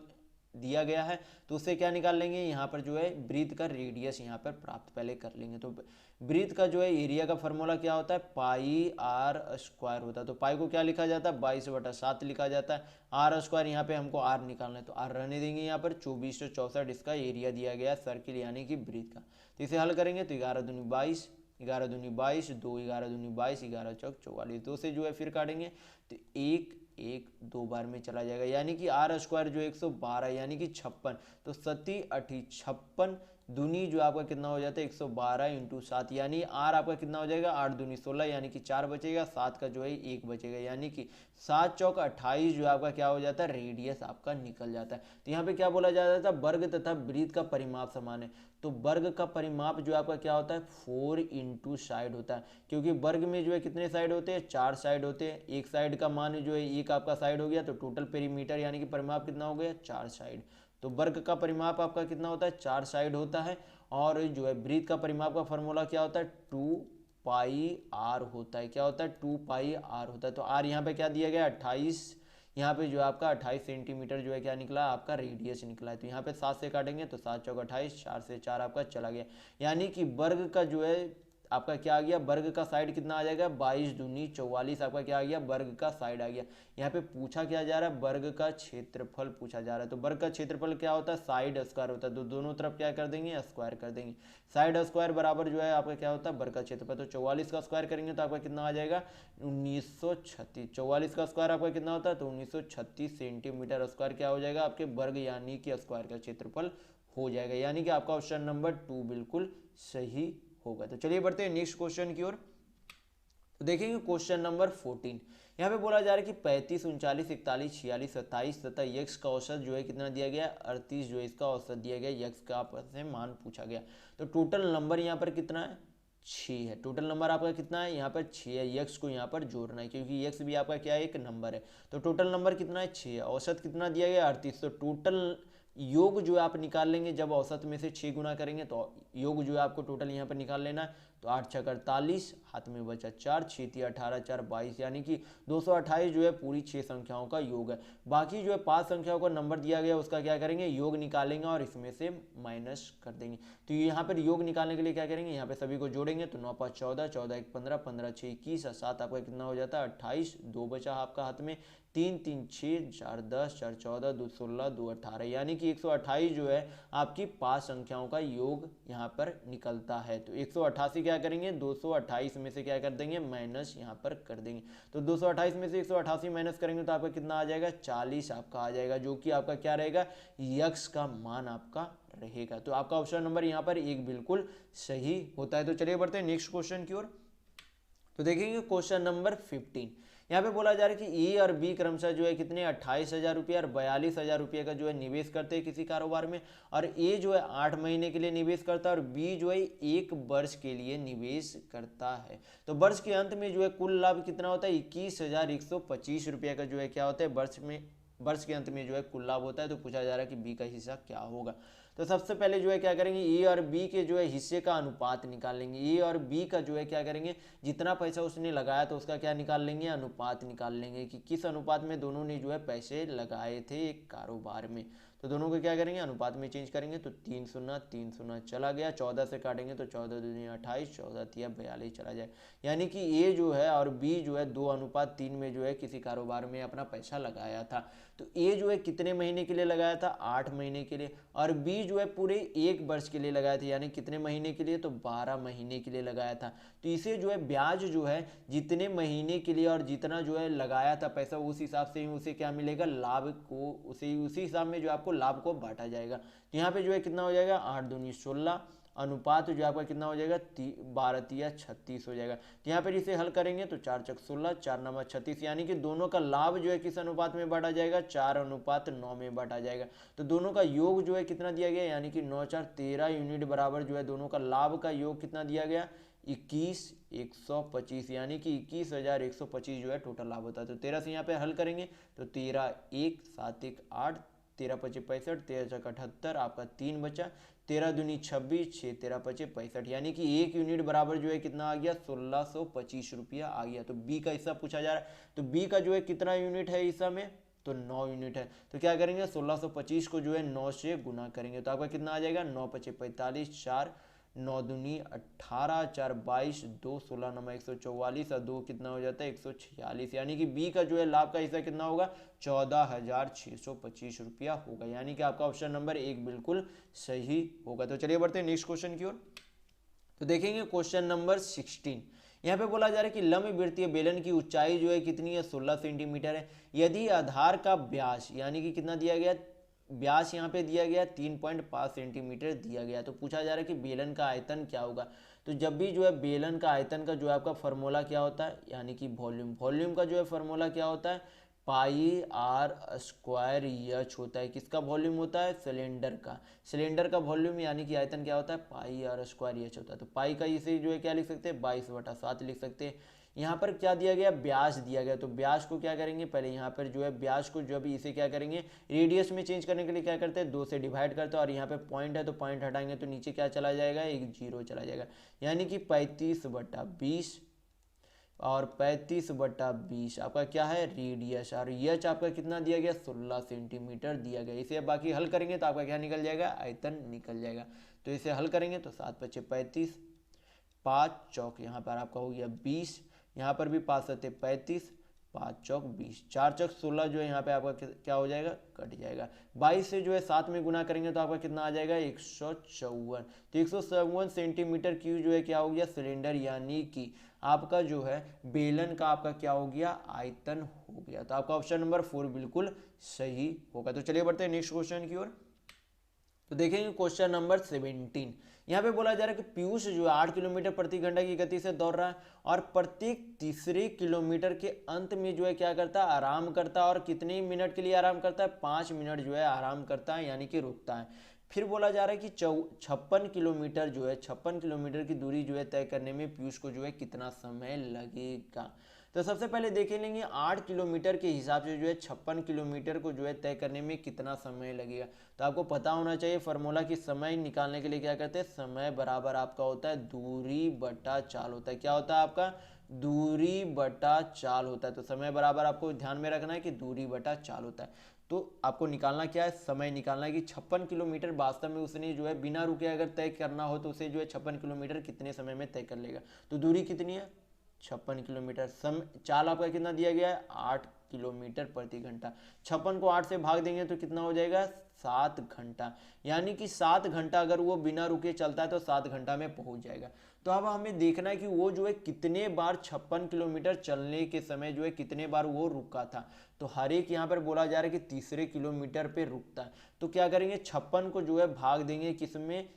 दिया गया है, तो उससे क्या निकाल लेंगे, यहाँ पर जो है वृत्त का रेडियस यहाँ पर प्राप्त पहले कर लेंगे। तो वृत्त का जो है एरिया का फॉर्मूला क्या होता है, पाई आर स्क्वायर होता है। तो पाई को क्या लिखा जाता है, 22/7 लिखा जाता है। आर स्क्वायर यहाँ पे हमको आर निकालना है, तो आर रहने देंगे। यहाँ पर 2464 इसका एरिया दिया गया है सर्किल, यानी कि वृत्त का। तो इसे हल करेंगे तो 11 दूनी 22, 11 दूनी 22, 2 11 दूनी 22, 11 चौक 44, 2 से जो है फिर काटेंगे तो 1 1 2 बार में चला जाएगा, यानी कि आर स्क्वायर जो 112, यानी कि 56। तो 7 8 56 दूनी जो आपका कितना हो जाता है, 112 × 7, यानी आर आपका कितना हो जाएगा, 8 दूनी 16, यानी कि 4 बचेगा, 7 का जो है 1 बचेगा, यानी कि 7 चौक 28 जो आपका क्या हो जाता है, रेडियस आपका निकल जाता है। तो यहाँ पे क्या बोला जाता था, वर्ग तथा वृत्त का परिमाप समान है। तो वर्ग का परिमाप जो आपका क्या होता है, 4 × साइड होता है, क्योंकि वर्ग में जो है कितने साइड होते हैं, 4 साइड होते हैं। एक साइड का मान जो है 1 आपका साइड हो गया, तो टोटल पेरीमीटर यानी कि परिमाप कितना हो गया, 4 साइड। तो वर्ग का परिमाप आपका कितना होता है, 4 साइड होता है। और जो है वृत्त का परिमाप का फॉर्मूला क्या होता है, 2 पाई आर होता है। क्या होता है, 2 पाई आर होता है। तो आर यहाँ पे क्या दिया गया, 28, यहाँ पे जो आपका 28 सेंटीमीटर जो है क्या निकला, आपका रेडियस निकला है। तो यहाँ पे 7 से काटेंगे तो 7 चौक 28, 4 से 4 आपका चला गया, यानी कि वर्ग का जो है आपका क्या आ गया, वर्ग का साइड कितना आ जाएगा, 22 दूनी 44 आपका क्या आ गया, वर्ग का साइड आ गया। यहाँ पे पूछा क्या जा रहा है, वर्ग का क्षेत्रफल पूछा जा रहा है। तो वर्ग का क्षेत्रफल क्या होता है, साइड स्क्वायर होता है। तो दोनों तरफ क्या कर देंगे, स्क्वायर कर देंगे। साइड स्क्वायर बराबर जो है आपका क्या होता है, वर्ग का क्षेत्रफल। तो 44 का स्क्वायर करेंगे तो आपका कितना आ जाएगा, 1936। 44 का स्क्वायर आपका कितना होता है, तो 1936 सेंटीमीटर स्क्वायर क्या हो जाएगा, आपके वर्ग यानी कि स्क्वायर का क्षेत्रफल हो जाएगा, यानी कि आपका ऑप्शन नंबर 2 बिल्कुल सही होगा। तो चलिए बढ़ते हैं नेक्स्ट क्वेश्चन की ओर। तो देखेंगे क्वेश्चन नंबर 14। यहाँ पे बोला जा रहा है कि 35 39 41 46 27 तथा यक्स का औसत जो है कितना दिया गया, 38 जो है इसका औसत दिया गया, यक्स का आपस में मान पूछा गया। तो टोटल नंबर यहाँ पर कितना है, 6 है। टोटल नंबर आपका कितना है, यहाँ पर 6 है। यक्स को यहाँ पर जोड़ना है, क्योंकि यक्स भी आपका क्या है, एक नंबर है। तो टोटल नंबर कितना है, 6 है। औसत कितना दिया गया, 38। तो टोटल योग जो आप निकाल लेंगे, जब औसत में से 6 गुना करेंगे तो योग जो है आपको टोटल यहाँ पर निकाल लेना है। तो 8 छक 48, हाथ में बचा 4, 6 18 4 22, यानी कि 228 जो है पूरी 6 संख्याओं का योग है। बाकी जो है 5 संख्याओं का नंबर दिया गया, उसका क्या करेंगे, योग निकालेंगे और इसमें से माइनस कर देंगे। तो यहाँ पर योग निकालने के लिए क्या करेंगे, यहाँ पे सभी को जोड़ेंगे। तो 9 5 14, 14 1 15, 15 6 21, 7 आपका कितना हो जाता है, 28, 2 बचा आपका हाथ में, 3 3 6, 4 10, 4 14, 2 16, 2 18, यानी कि 128 जो है आपकी 5 संख्याओं का योग यहाँ पर निकलता है। तो 188 क्या करेंगे, 228 में से क्या कर देंगे, माइनस यहाँ पर कर देंगे। तो 228 में से 188 माइनस करेंगे तो आपका कितना आ जाएगा, 40 आपका आ जाएगा, जो कि आपका क्या रहेगा, यक्स का मान आपका रहेगा। तो आपका ऑप्शन नंबर यहाँ पर 1 बिल्कुल सही होता है। तो चलिए बढ़ते हैं नेक्स्ट क्वेश्चन की ओर। तो देखेंगे क्वेश्चन नंबर 15। यहाँ पे बोला जा रहा है कि ए और बी क्रमशः जो है कितने 28,000 रुपये और 42,000 रुपये का जो है निवेश करते हैं किसी कारोबार में, और ए जो है 8 महीने के लिए निवेश करता है और बी जो है 1 वर्ष के लिए निवेश करता है। तो वर्ष के अंत में जो है कुल लाभ कितना होता है 21,125 रुपये का जो है क्या होता है वर्ष के अंत में जो है कुल लाभ होता है। तो पूछा जा रहा है कि बी का हिस्सा क्या होगा। तो सबसे पहले जो है क्या करेंगे ए और बी के जो है हिस्से का अनुपात निकाल लेंगे। ए और बी का जो है क्या करेंगे जितना पैसा उसने लगाया तो उसका क्या निकाल लेंगे अनुपात निकाल लेंगे कि किस अनुपात में दोनों ने जो है पैसे लगाए थे एक कारोबार में। तो दोनों को क्या करेंगे अनुपात में चेंज करेंगे। तो 3 शून्य 3 शून्य चला गया, 14 से काटेंगे तो 14 दूनी 28, 14 तिया 42 चला जाए। यानी कि ए जो है और बी जो है 2:3 में जो है किसी कारोबार में अपना पैसा लगाया था। तो ए जो है कितने महीने के लिए लगाया था 8 महीने के लिए, और बी जो है पूरे 1 वर्ष के लिए लगाया था। यानी कितने महीने के लिए तो 12 महीने के लिए लगाया था। तो इसे जो है ब्याज जो है जितने महीने के लिए और जितना जो है लगाया था पैसा उस हिसाब से ही उसे क्या मिलेगा लाभ को उसी हिसाब में जो आपको लाभ को बांटा जाएगा। तो यहाँ पे जो है कितना हो जाएगा 8 दूनी 16 अनुपात जो आपका कितना हो जाएगा 12 तिया 36 हो जाएगा। तो यहाँ पर इसे हल करेंगे तो 4 चक 16 4 9 36, यानी कि दोनों का लाभ जो है किस अनुपात में बांटा जाएगा 4:9 में बांटा जाएगा। तो दोनों का योग जो है कितना दिया गया यानी कि 9 4 13 यूनिट बराबर जो है दोनों का लाभ का योग कितना दिया गया 21,125, यानी कि 21,125 जो है टोटल लाभ होता है। तो 13 से यहाँ पे हल करेंगे तो 13 1 7 1 8 13 25 65 13 78 आपका 3 बचा, 13 दूनी 26 6 13 25 65, यानी कि 1 यूनिट बराबर जो है कितना आ गया 1,625 रुपया आ गया। तो बी का हिस्सा पूछा जा रहा है। तो बी का जो है कितना यूनिट है हिस्सा में तो 9 यूनिट है। तो क्या करेंगे 1625 को जो है 9 से गुना करेंगे तो आपका कितना आ जाएगा 9 5 45 4 9 दूनी 18 4 22 2 16 9 144 और 2 कितना हो जाता है 146, यानी कि बी का जो है लाभ का हिस्सा कितना होगा 14,625 रुपया होगा। यानी कि आपका ऑप्शन नंबर 1 बिल्कुल सही होगा। तो चलिए बढ़ते हैं नेक्स्ट क्वेश्चन की ओर। तो देखेंगे क्वेश्चन नंबर 16। यहाँ पे बोला जा रहा है कि लंब वृत्तीय बेलन की ऊंचाई जो है कितनी है 16 सेंटीमीटर है। यदि आधार का व्यास यानी कि कितना दिया गया व्यास यहाँ पे दिया गया 3.5 सेंटीमीटर दिया गया, तो पूछा जा रहा है कि बेलन का आयतन क्या होगा। तो जब भी जो है बेलन का आयतन का जो है आपका फॉर्मूला क्या होता है यानी कि वॉल्यूम का जो है फॉर्मूला क्या होता है पाई आर स्क्वायर एच होता है। किसका वॉल्यूम होता है सिलेंडर का वॉल्यूम यानी कि आयतन क्या होता है पाई आर स्क्वायर एच होता है। तो पाई का इसे जो है क्या लिख सकते हैं 22/7 लिख सकते हैं। यहाँ पर क्या दिया गया व्यास दिया गया, तो व्यास को क्या करेंगे पहले यहाँ पर जो है व्यास को जो अभी इसे क्या करेंगे रेडियस में चेंज करने के लिए क्या करते हैं 2 से डिवाइड करते हैं, और यहाँ पे पॉइंट है तो पॉइंट हटाएंगे तो नीचे क्या चला जाएगा एक 0 चला जाएगा, यानी कि 35/20 और 35/20 आपका क्या है रेडियस, और एच आपका कितना दिया गया 16 सेंटीमीटर दिया गया। इसे बाकी हल करेंगे तो आपका क्या निकल जाएगा आयतन निकल जाएगा। तो इसे हल करेंगे तो 7 5 35 5 चौक यहाँ पर आपका हो गया 20, यहाँ पर भी 5 7 35 5 चौक 20 4 चौक 16 जो है यहाँ पे आपका क्या हो जाएगा कट जाएगा। 22 से जो है 7 में गुना करेंगे तो आपका कितना आ जाएगा 154। तो 154 सेंटीमीटर क्यूब जो है क्या हो गया सिलेंडर, यानी कि आपका जो है बेलन का आपका क्या हो गया आयतन हो गया। तो आपका ऑप्शन नंबर 4 बिल्कुल सही होगा। तो चलिए बढ़ते हैं नेक्स्ट क्वेश्चन की ओर। तो देखेंगे क्वेश्चन नंबर 17। यहाँ पे बोला जा रहा है कि पीयूष जो है 8 किलोमीटर प्रति घंटा की गति से दौड़ रहा है और प्रत्येक तीसरे किलोमीटर के अंत में जो है क्या करता है आराम करता है, और कितने मिनट के लिए आराम करता है 5 मिनट जो है आराम करता है यानी कि रुकता है। फिर बोला जा रहा है कि 56 किलोमीटर जो है 56 किलोमीटर की दूरी जो है तय करने में पीयूष को जो है कितना समय लगेगा। तो सबसे पहले देख लेंगे 8 किलोमीटर के हिसाब से जो है 56 किलोमीटर को जो है तय करने में कितना समय लगेगा। तो आपको पता होना चाहिए फार्मूला की समय निकालने के लिए क्या करते हैं समय बराबर आपका होता है दूरी बटा चाल होता है। क्या होता है आपका दूरी बटा चाल होता है। तो समय बराबर आपको ध्यान में रखना है कि दूरी बटा चाल होता है। तो आपको निकालना क्या है समय निकालना है कि 56 किलोमीटर वास्तव में उसने जो है बिना रुके अगर तय करना हो तो उसे जो है 56 किलोमीटर कितने समय में तय कर लेगा। तो दूरी कितनी है 56 किलोमीटर, समय चाल आपका कितना दिया गया है 8 किलोमीटर प्रति घंटा। 56 को 8 से भाग देंगे तो कितना हो जाएगा 7 घंटा, यानी कि 7 घंटा अगर वो बिना रुके चलता है तो 7 घंटा में पहुंच जाएगा। तो अब हमें देखना है कि वो जो है कितने बार 56 किलोमीटर चलने के समय जो है कितने बार वो रुका था। तो हर एक यहाँ पर बोला जा रहा है कि तीसरे किलोमीटर पे रुकता है। तो क्या करेंगे 56 को जो है भाग देंगे किसमें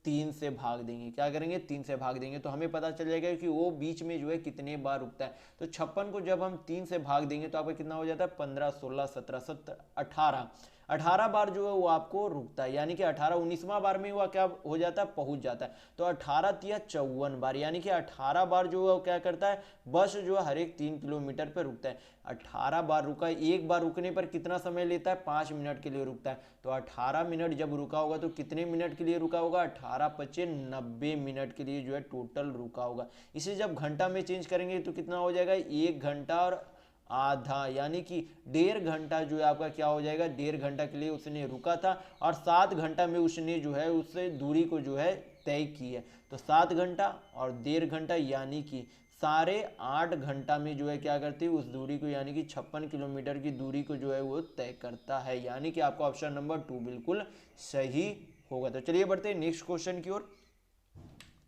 3 से भाग देंगे। क्या करेंगे? 3 से भाग देंगे तो हमें पता चल जाएगा कि वो बीच में जो है कितने बार रुकता है। तो 56 को जब हम 3 से भाग देंगे तो आपका कितना हो जाता है? 15, 16, 17, 17, 18 बार जो है वो आपको रुकता है, यानी कि 19वां बार में वो क्या हो जाता है? पहुंच जाता है। तो 18 तिया 54 बार, यानी कि 18 बार जो है वो क्या करता है? बस जो है हर एक 3 किलोमीटर पर रुकता है। 18 बार रुका, एक बार रुकने पर कितना समय लेता है? 5 मिनट के लिए रुकता है। तो 18 मिनट जब रुका होगा तो कितने मिनट के लिए रुका होगा? 18 पचे 90 मिनट के लिए जो है टोटल रुका होगा। इसे जब घंटा में चेंज करेंगे तो कितना हो जाएगा? 1 घंटा और आधा, यानी कि 1.5 घंटा जो है आपका क्या हो जाएगा? 1.5 घंटा के लिए उसने रुका था और 7 घंटा में उसने जो है उससे दूरी को जो है तय की है। तो 7 घंटा और 1.5 घंटा यानी कि 8.5 घंटा में जो है क्या करती है? उस दूरी को, यानी कि 56 किलोमीटर की दूरी को जो है वो तय करता है। यानी कि आपका ऑप्शन नंबर 2 बिल्कुल सही होगा। तो चलिए बढ़ते हैं नेक्स्ट क्वेश्चन की ओर।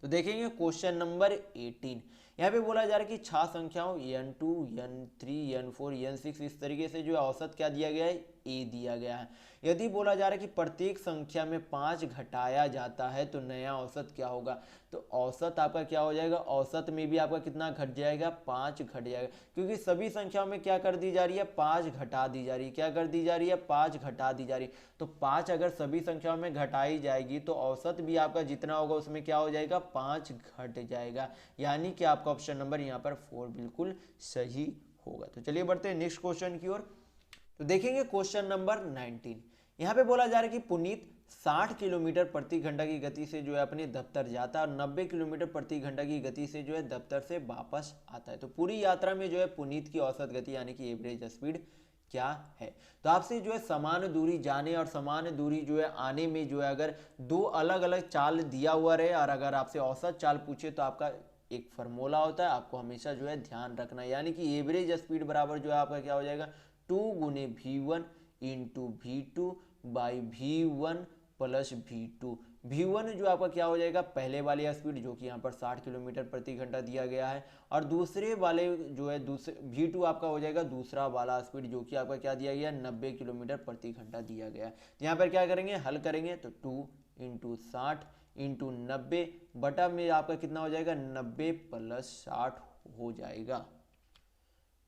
तो देखेंगे क्वेश्चन नंबर 18। यहाँ पे बोला जा रहा है कि 6 संख्याओं n2, n3, n4, n6 इस तरीके से जो है औसत क्या दिया गया है? a दिया गया है। यदि बोला जा रहा है कि प्रत्येक संख्या में 5 घटाया जाता है तो नया औसत क्या होगा? तो औसत आपका क्या हो जाएगा? औसत में भी आपका कितना घट जाएगा? 5 घट जाएगा, क्योंकि सभी संख्याओं में क्या कर दी जा रही है? 5 घटा दी जा रही है। क्या कर दी जा रही है? 5 घटा दी जा रही है। तो 5 अगर सभी संख्याओं में घटाई जाएगी तो औसत भी आपका जितना होगा उसमें क्या हो जाएगा? 5 घट जाएगा। यानी कि आपका ऑप्शन नंबर यहाँ पर 4 बिल्कुल सही होगा। तो चलिए बढ़ते हैं नेक्स्ट क्वेश्चन की ओर। तो देखेंगे क्वेश्चन नंबर 19। यहाँ पे बोला जा रहा है कि पुनीत 60 किलोमीटर प्रति घंटा की गति से जो है अपने दफ्तर जाता है और 90 किलोमीटर प्रति घंटा की गति से जो है दफ्तर से वापस आता है। तो पूरी यात्रा में जो है पुनीत की औसत गति यानी कि एवरेज स्पीड क्या है? तो आपसे जो है समान दूरी जाने और समान दूरी जो है आने में जो है अगर दो अलग अलग चाल दिया हुआ रहे और अगर आपसे औसत चाल पूछे तो आपका एक फार्मूला होता है, आपको हमेशा जो है ध्यान रखना है। यानी कि एवरेज स्पीड बराबर जो है आपका क्या हो जाएगा? 2 गुने V1 into V2 by V1 plus V2। V1 जो आपका क्या हो जाएगा? पहले वाली स्पीड जो कि यहाँ पर 60 किलोमीटर प्रति घंटा दिया गया है, और दूसरे वाले जो है दूसरे V2 आपका हो जाएगा दूसरा वाला स्पीड जो कि आपका क्या दिया गया? 90 किलोमीटर प्रति घंटा दिया गया है। तो यहाँ पर क्या करेंगे? हल करेंगे तो 2 इंटू 60 इंटू 90 बटा में आपका कितना हो जाएगा? 90 प्लस 60 हो जाएगा।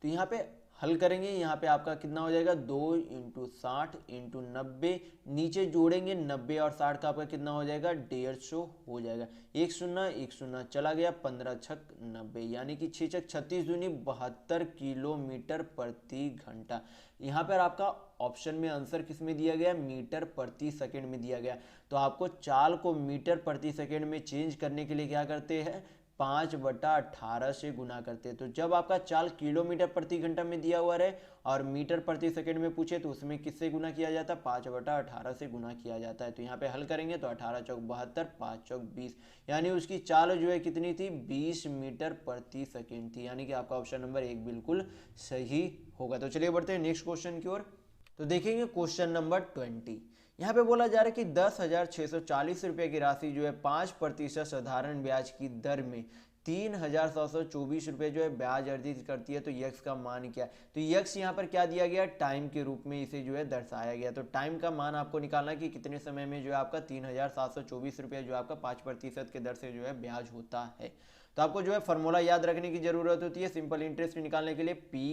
तो यहाँ पे हल करेंगे, यहाँ पे आपका कितना हो जाएगा? 2 इंटू 60 इंटू 90, नीचे जोड़ेंगे 90 और 60 का आपका कितना हो जाएगा? 150 हो जाएगा। 1 शून्य 1 शून्य चला गया, 15 छक 90, यानी कि 6 छक 36 दूनी 72 किलोमीटर प्रति घंटा। यहाँ पर आपका ऑप्शन में आंसर किस में दिया गया? मीटर प्रति सेकेंड में दिया गया। तो आपको चाल को मीटर प्रति सेकेंड में चेंज करने के लिए क्या करते हैं? 5/18 से गुना करते हैं। तो जब आपका चाल किलोमीटर प्रति घंटा में दिया हुआ रहे और मीटर प्रति सेकंड में पूछे तो उसमें किससे गुना किया जाता है? 5/18 से गुना किया जाता है। तो यहाँ पे हल करेंगे तो 18 चौक 72, 5 चौक 20, यानी उसकी चाल जो है कितनी थी? 20 मीटर प्रति सेकेंड थी। यानी कि आपका ऑप्शन नंबर 1 बिल्कुल सही होगा। तो चलिए बढ़ते हैं नेक्स्ट क्वेश्चन की ओर। तो देखेंगे क्वेश्चन नंबर 20। यहाँ पे बोला जा रहा है कि 10,640 रुपये की राशि जो है 5% साधारण ब्याज की दर में 3,724 रुपये जो है ब्याज अर्जित करती है, तो यक्स का मान क्या है? तो यक्स यहाँ पर क्या दिया गया? टाइम के रूप में इसे जो है दर्शाया गया। तो टाइम का मान आपको निकालना है कि कितने समय में जो है आपका 3,724 रुपये जो आपका 5% के दर से जो है ब्याज होता है। तो आपको जो है फॉर्मूला याद रखने की जरूरत होती है सिंपल इंटरेस्ट निकालने के लिए। P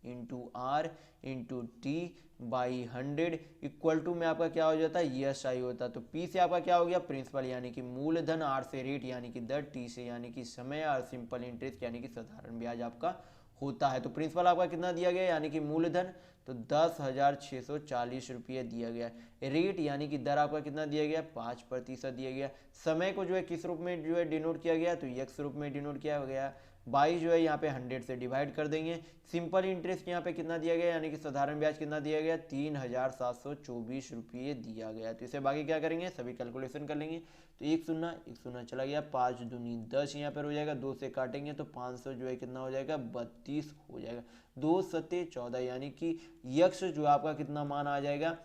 into R into T by 100 equal to में आपका क्या हो जाता है? यस आई होता है। तो P से आपका क्या हो गया? प्रिंसिपल यानी कि मूलधन, R से रेट यानी कि दर, T से यानी कि समय, और सिंपल इंटरेस्ट यानी कि साधारण ब्याज आपका होता है। तो प्रिंसिपल आपका कितना दिया गया? यानी कि मूलधन तो 10,640 रुपये दिया गया। रेट यानी कि दर आपका कितना दिया गया? 5% दिया गया। समय को जो है किस रूप में जो है डिनोट किया गया? तो यक्स रूप में डिनोट किया गया। 22 जो है यहाँ पे 100 से डिवाइड कर देंगे। सिंपल इंटरेस्ट यहाँ पे कितना दिया गया? यानी कि साधारण ब्याज कितना दिया गया? 3,724 रुपये दिया गया। तो इसे बाकी क्या करेंगे? सभी कैलकुलेशन कर लेंगे। तो 1 शून्य 1 शून्य चला गया, 5 दूनी 10 यहाँ पर हो जाएगा, 2 से काटेंगे तो 500 जो है कितना हो जाएगा? 32 हो जाएगा। 2 सत्ते 14, यानी कि यक्स जो आपका कितना मान आ जाएगा?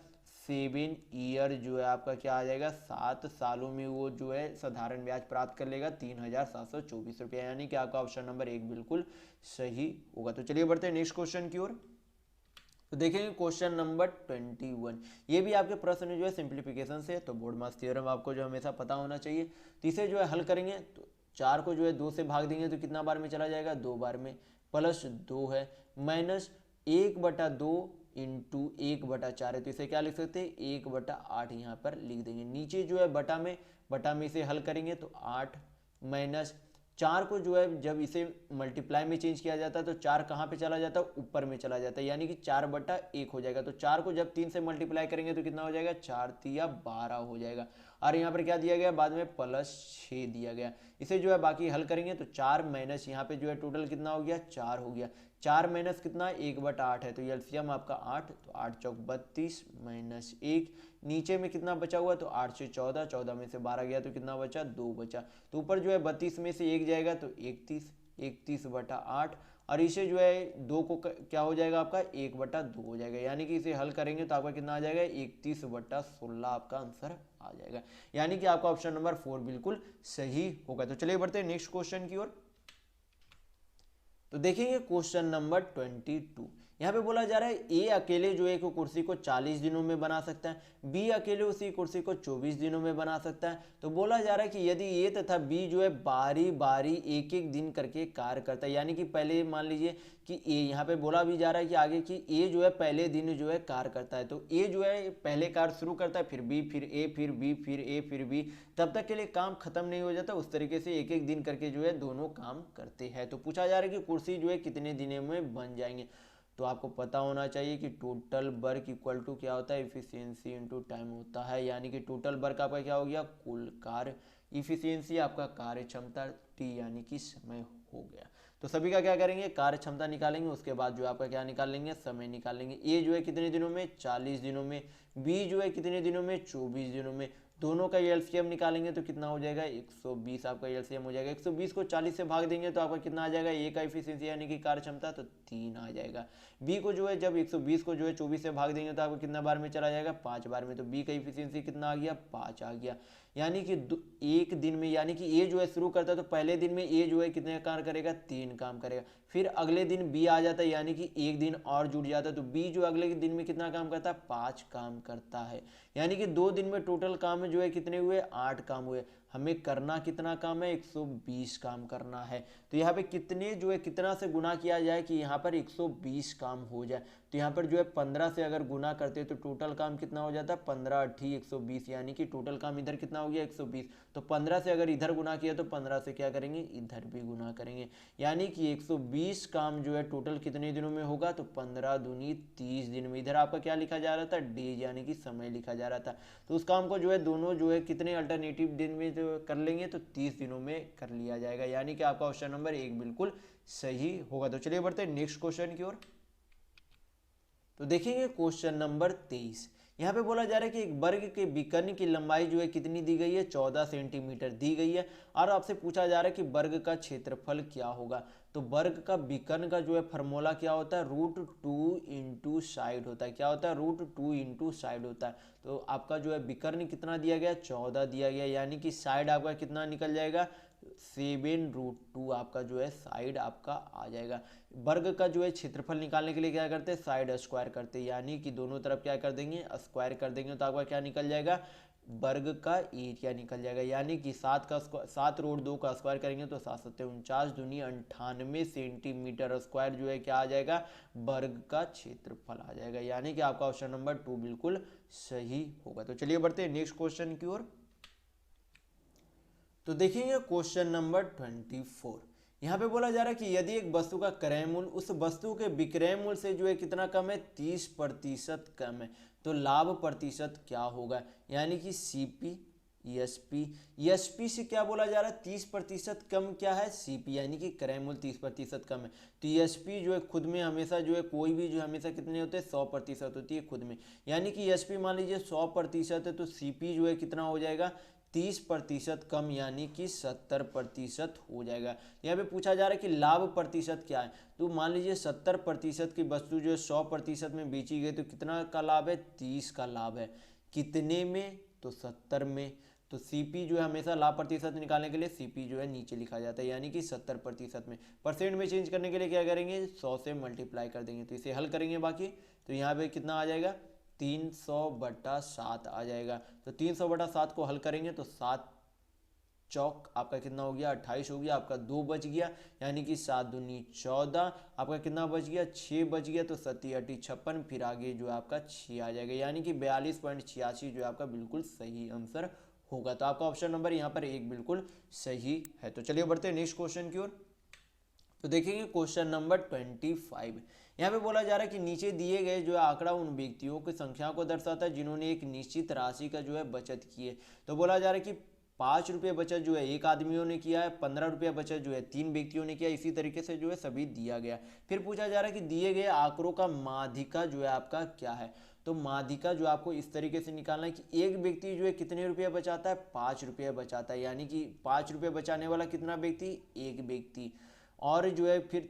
7 ईयर जो है आपका क्या आ जाएगा? 7 सालों में वो जो है साधारण ब्याज प्राप्त कर लेगा 3,724 रुपये। यानी कि आपका ऑप्शन नंबर 1 बिल्कुल सही होगा। तो चलिए बढ़ते हैं नेक्स्ट क्वेश्चन की ओर। तो देखेंगे क्वेश्चन नंबर 21। ये भी आपके प्रश्न जो है सिंप्लीफिकेशन से है, तो बोर्ड मास थ्योरम आपको जो हमेशा पता होना चाहिए। तो इसे जो है हल करेंगे तो 4 को जो है 2 से भाग देंगे तो कितना बार में चला जाएगा, 2 बार में, प्लस 2 है माइनस 1/2 इंटू 1/4 है, तो इसे क्या लिख सकते हैं 1/8 यहाँ पर लिख देंगे। नीचे जो है बटा में इसे हल करेंगे तो 8 माइनस 4 को जो है जब इसे मल्टीप्लाई में चेंज किया जाता है तो 4 कहाँ पे चला जाता है, ऊपर में चला जाता है, यानी कि 4/1 हो जाएगा। तो 4 को जब 3 से मल्टीप्लाई करेंगे तो कितना हो जाएगा, 4 तिया 12 हो जाएगा। और यहाँ पर क्या दिया गया, बाद में +6 दिया गया। इसे जो है बाकी हल करेंगे तो 4 माइनस यहाँ पे जो है टोटल कितना हो गया, 4 हो गया। 4 माइनस कितना, 1/8 है, तो ये एलसीएम आपका 8, तो 8 चौक 32 माइनस 1, नीचे में कितना बचा हुआ, तो 8 से 14, 14 में से 12 गया तो कितना बचा, 2 बचा। तो ऊपर जो है 32 में से 1 जाएगा तो 31, 31/8, और इसे जो है 2 को क्या हो जाएगा आपका 1/2 हो जाएगा, यानी कि इसे हल करेंगे तो आपका कितना आ जाएगा 31/16 आपका आंसर आ जाएगा। यानी कि आपका ऑप्शन नंबर 4 बिल्कुल सही होगा। तो चलिए बढ़ते हैं नेक्स्ट क्वेश्चन की ओर। तो देखेंगे क्वेश्चन नंबर 22। यहाँ पे बोला जा रहा है ए अकेले जो है एक कुर्सी को 40 दिनों में बना सकता है, बी अकेले उसी कुर्सी को 24 दिनों में बना सकता है। तो बोला जा रहा है कि यदि ए तथा बी जो है बारी बारी एक एक दिन करके कार्य करता है, यानी कि पहले मान लीजिए कि ए, यहाँ पे बोला भी जा रहा है कि आगे कि ए जो है पहले दिन जो है कार्य करता है, तो ए जो है पहले कार्य शुरू करता है, फिर बी, फिर ए, फिर बी, फिर ए, फिर बी, तब तक के लिए काम खत्म नहीं हो जाता। उस तरीके से एक एक दिन करके जो है दोनों काम करते हैं। तो पूछा जा रहा है कि कुर्सी जो है कितने दिनों में बन जाएंगे। तो आपको पता होना चाहिए कि टोटल वर्क इक्वल टू क्या होता है, इफिशियंसी इनटू टाइम होता है, यानी कि टोटल वर्क आपका क्या हो गया, कुल कार्य, इफिशियंसी आपका कार्य क्षमता, टी यानी कि समय हो गया। तो सभी का क्या करेंगे, कार्य क्षमता निकालेंगे, उसके बाद जो आपका क्या निकाल लेंगे, समय निकाल लेंगे। ए जो है कितने दिनों में, 40 दिनों में, बी जो है कितने दिनों में, 24 दिनों में। दोनों का एलसीएम निकालेंगे तो कितना हो जाएगा, 120 आपका एलसीएम हो जाएगा। 120 को 40 से भाग देंगे तो आपका कितना आ जाएगा, ए का इफिशियंसी यानी कि कार्य क्षमता, तो 3 आ जाएगा। बी को जो है जब 120 को जो है 24 से भाग देंगे तो आपको कितना बार में चला जाएगा, 5 बार में, तो बी का इफिशियंसी कितना आ गया, 5 आ गया। यानी कि एक दिन में, यानी कि ए जो है शुरू करता है तो पहले दिन में ए जो है कितने काम करेगा, 3 काम करेगा। फिर अगले दिन बी आ जाता है, यानी कि एक दिन और जुड़ जाता है, तो बी जो अगले दिन में कितना काम करता है, 5 काम करता है। यानी कि 2 दिन में टोटल काम जो है कितने हुए, 8 काम हुए। हमें करना कितना काम है, 120 काम करना है। तो यहाँ पे कितने जो है कितना से गुना किया जाए कि यहाँ पर 120 काम हो जाए। तो यहाँ पर जो है 15 से अगर गुना करते हैं तो टोटल काम कितना हो जाता है, 15 × 120, यानी कि टोटल काम इधर कितना हो गया, 120। तो 15 से अगर इधर गुना किया तो 15 से क्या करेंगे, इधर भी गुना करेंगे, यानी कि 120 काम जो है टोटल कितने दिनों में होगा, तो 15 दूनी 30 दिन में। इधर आपका क्या लिखा जा रहा था, डेज यानी कि समय लिखा जा रहा था। तो उस काम को जो है दोनों जो है कितने अल्टरनेटिव दिन में जो कर लेंगे, तो 30 दिनों में कर लिया जाएगा, यानी कि आपका ऑप्शन नंबर 1 बिल्कुल सही होगा। तो चलिए बढ़ते हैं नेक्स्ट क्वेश्चन की ओर। तो देखेंगे क्वेश्चन नंबर 23। यहाँ पे बोला जा रहा है कि एक वर्ग के विकर्ण की लंबाई जो है कितनी दी गई है, 14 सेंटीमीटर दी गई है, और आपसे पूछा जा रहा है कि वर्ग का क्षेत्रफल क्या होगा। तो वर्ग का विकर्ण का जो है फॉर्मूला क्या होता है, √2 × साइड होता है। क्या होता है, √2 × साइड होता है। तो आपका जो है विकर्ण कितना दिया गया, 14 दिया गया, यानी कि साइड आपका कितना निकल जाएगा, 7√2 आपका जो है साइड आपका आ जाएगा। वर्ग का जो है क्षेत्रफल निकालने के लिए क्या करते हैं, साइड स्क्वायर करते हैं, यानी कि दोनों तरफ क्या कर देंगे, स्क्वायर कर देंगे, तो आपका क्या निकल जाएगा, वर्ग का एरिया निकल जाएगा। यानी कि 7√2 का स्क्वायर करेंगे तो 7 7 49 दूनी 98 सेंटीमीटर स्क्वायर जो है क्या आ जाएगा, वर्ग का क्षेत्रफल आ जाएगा। यानी कि आपका ऑप्शन नंबर 2 बिल्कुल सही होगा। तो चलिए बढ़ते हैं नेक्स्ट क्वेश्चन की ओर। तो देखेंगे क्वेश्चन नंबर 24। यहाँ पे बोला जा रहा है कि यदि एक वस्तु का क्रय मूल्य उस वस्तु के विक्रय मूल्य से जो है कितना कम है, 30% कम है, तो लाभ प्रतिशत क्या होगा, यानी कि सीपी एसपी से क्या बोला जा रहा है, 30% कम क्या है, सीपी, यानी कि क्रय मूल्य 30% कम है। तो एसपी जो है खुद में हमेशा जो है कोई भी जो हमेशा कितने होते हैं, 100% होती है खुद में, यानी कि एसपी मान लीजिए 100% है, तो सीपी जो है कितना हो जाएगा, 30% कम, यानी कि 70% हो जाएगा। यहाँ पे पूछा जा रहा है कि लाभ प्रतिशत क्या है। तो मान लीजिए 70% की वस्तु जो है 100% में बेची गई, तो कितना का लाभ है, 30 का लाभ है। कितने में, तो 70 में। तो सीपी जो है हमेशा लाभ प्रतिशत निकालने के लिए सीपी जो है नीचे लिखा जाता है, यानी कि 70% में। परसेंट में चेंज करने के लिए क्या करेंगे, 100 से मल्टीप्लाई कर देंगे। तो इसे हल करेंगे बाकी, तो यहाँ पे कितना आ जाएगा, 300/7 आ जाएगा। तो 300/7 को हल करेंगे तो 7 चौक आपका कितना हो गया, 28 हो गया। आपका 2 बच गया, यानी कि 7 दूनी 14। आपका कितना बच गया, 6 बच गया। तो 7 8 56, फिर आगे जो है आपका 6 आ जाएगा, यानी कि 42.86 जो है आपका बिल्कुल सही आंसर होगा। तो आपका ऑप्शन नंबर यहाँ पर 1 बिल्कुल सही है। तो चलिए बढ़ते हैं नेक्स्ट क्वेश्चन की ओर। तो देखेंगे क्वेश्चन नंबर 25। यहाँ पे बोला जा रहा है कि नीचे दिए गए जो है आंकड़ा उन व्यक्तियों की संख्या को दर्शाता है जिन्होंने एक निश्चित राशि का जो है बचत की है। तो बोला जा रहा है कि 5 रुपये बचत जो है एक आदमियों ने किया है, 15 रुपये बचत जो है 3 व्यक्तियों ने किया, इसी तरीके से जो है सभी दिया गया। फिर पूछा जा रहा है कि दिए गए आंकड़ों का माध्यिका जो है आपका क्या है। तो माध्यिका जो आपको इस तरीके से निकालना है कि एक व्यक्ति जो है कितने रुपये बचाता है, 5 रुपये बचाता है, यानी कि 5 रुपये बचाने वाला कितना व्यक्ति, एक व्यक्ति। और जो है फिर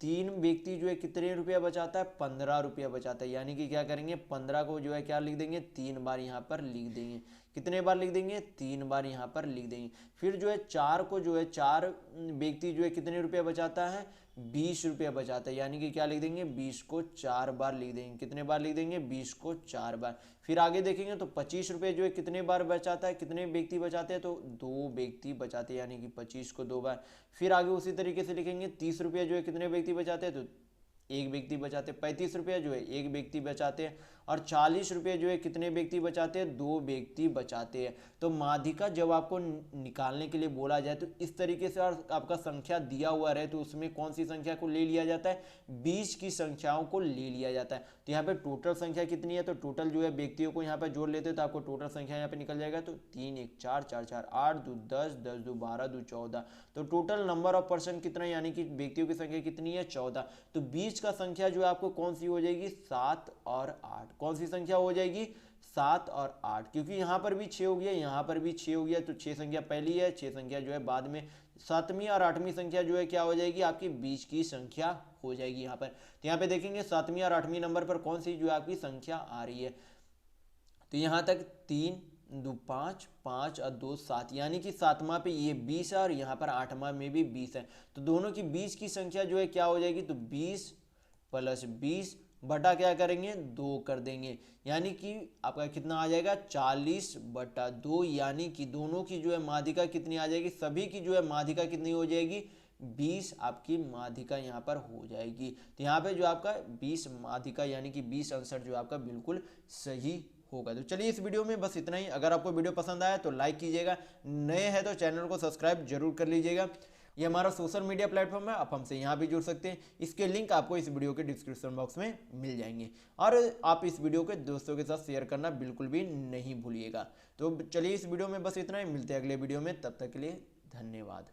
3 व्यक्ति जो है कितने रुपया बचाता है, 15 रुपया बचाता है, यानी कि क्या करेंगे, 15 को जो है क्या लिख देंगे, 3 बार यहाँ पर लिख देंगे। कितने बार लिख देंगे, 3 बार यहाँ पर लिख देंगे। फिर जो है 4 को जो है 4 व्यक्ति जो है कितने रुपया बचाता है, 20 रुपया बचाता है, यानी कि क्या लिख देंगे, 20 को 4 बार लिख देंगे। कितने बार लिख देंगे, 20 को 4 बार। फिर आगे देखेंगे तो 25 रुपये जो है कितने बार बचाता है, कितने व्यक्ति बचाते हैं, तो 2 व्यक्ति बचाते हैं, यानी कि 25 को 2 बार। फिर आगे उसी तरीके से लिखेंगे 30 रुपये जो है कितने व्यक्ति बचाते हैं, तो एक व्यक्ति बचाते हैं। 35 रुपये जो है एक व्यक्ति बचाते हैं। और 40 रुपये जो है कितने व्यक्ति बचाते हैं, 2 व्यक्ति बचाते हैं। तो माध्यिका जब आपको निकालने के लिए बोला जाए तो इस तरीके से, और आपका संख्या दिया हुआ रहे तो उसमें कौन सी संख्या को ले लिया जाता है, 20 की संख्याओं को ले लिया जाता है। तो यहाँ पे टोटल संख्या कितनी है, तो टोटल जो है व्यक्तियों को यहाँ पर जोड़ लेते हैं तो आपको टोटल संख्या यहाँ पे निकल जाएगा। तो 3 1 4 4 4 8 2 10 10 2 12 2 14। तो टोटल नंबर ऑफ पर्सन कितना, यानी कि व्यक्तियों की संख्या कितनी है, 14। तो 20 का संख्या जो है आपको कौन सी हो जाएगी, 7 और 8। कौन सी संख्या हो जाएगी, 7 और 8, क्योंकि यहाँ पर भी 6 हो गया, यहाँ पर भी 6 हो गया। तो 6 संख्या पहली है, 6 संख्या जो है बाद में। 7वीं और 8वीं संख्या जो है क्या हो जाएगी, आपकी 20 की संख्या हो जाएगी यहाँ पर। तो यहाँ पे देखेंगे 7वीं और 8वीं नंबर पर कौन सी जो है आपकी संख्या आ रही है। तो यहाँ तक 3 2 5 5 और 2 7, यानी कि 7वां पे ये 20 है और यहाँ पर 8वां में भी 20 है। तो दोनों की 20 की संख्या जो है क्या हो जाएगी, तो 20 + 20 बटा क्या करेंगे, 2 कर देंगे, यानी कि आपका कितना आ जाएगा, 40/2। यानी कि दोनों की जो है माध्यिका कितनी आ जाएगी, सभी की जो है माध्यिका कितनी हो जाएगी, 20 आपकी माध्यिका यहाँ पर हो जाएगी। तो यहाँ पे जो आपका 20 माध्यिका, यानी कि 20 आंसर जो आपका बिल्कुल सही होगा। तो चलिए इस वीडियो में बस इतना ही। अगर आपको वीडियो पसंद आया तो लाइक कीजिएगा, नए हैं तो चैनल को सब्सक्राइब जरूर कर लीजिएगा। ये हमारा सोशल मीडिया प्लेटफॉर्म है, आप हमसे यहाँ भी जुड़ सकते हैं। इसके लिंक आपको इस वीडियो के डिस्क्रिप्शन बॉक्स में मिल जाएंगे। और आप इस वीडियो के दोस्तों के साथ शेयर करना बिल्कुल भी नहीं भूलिएगा। तो चलिए इस वीडियो में बस इतना ही, मिलते हैं अगले वीडियो में, तब तक के लिए धन्यवाद।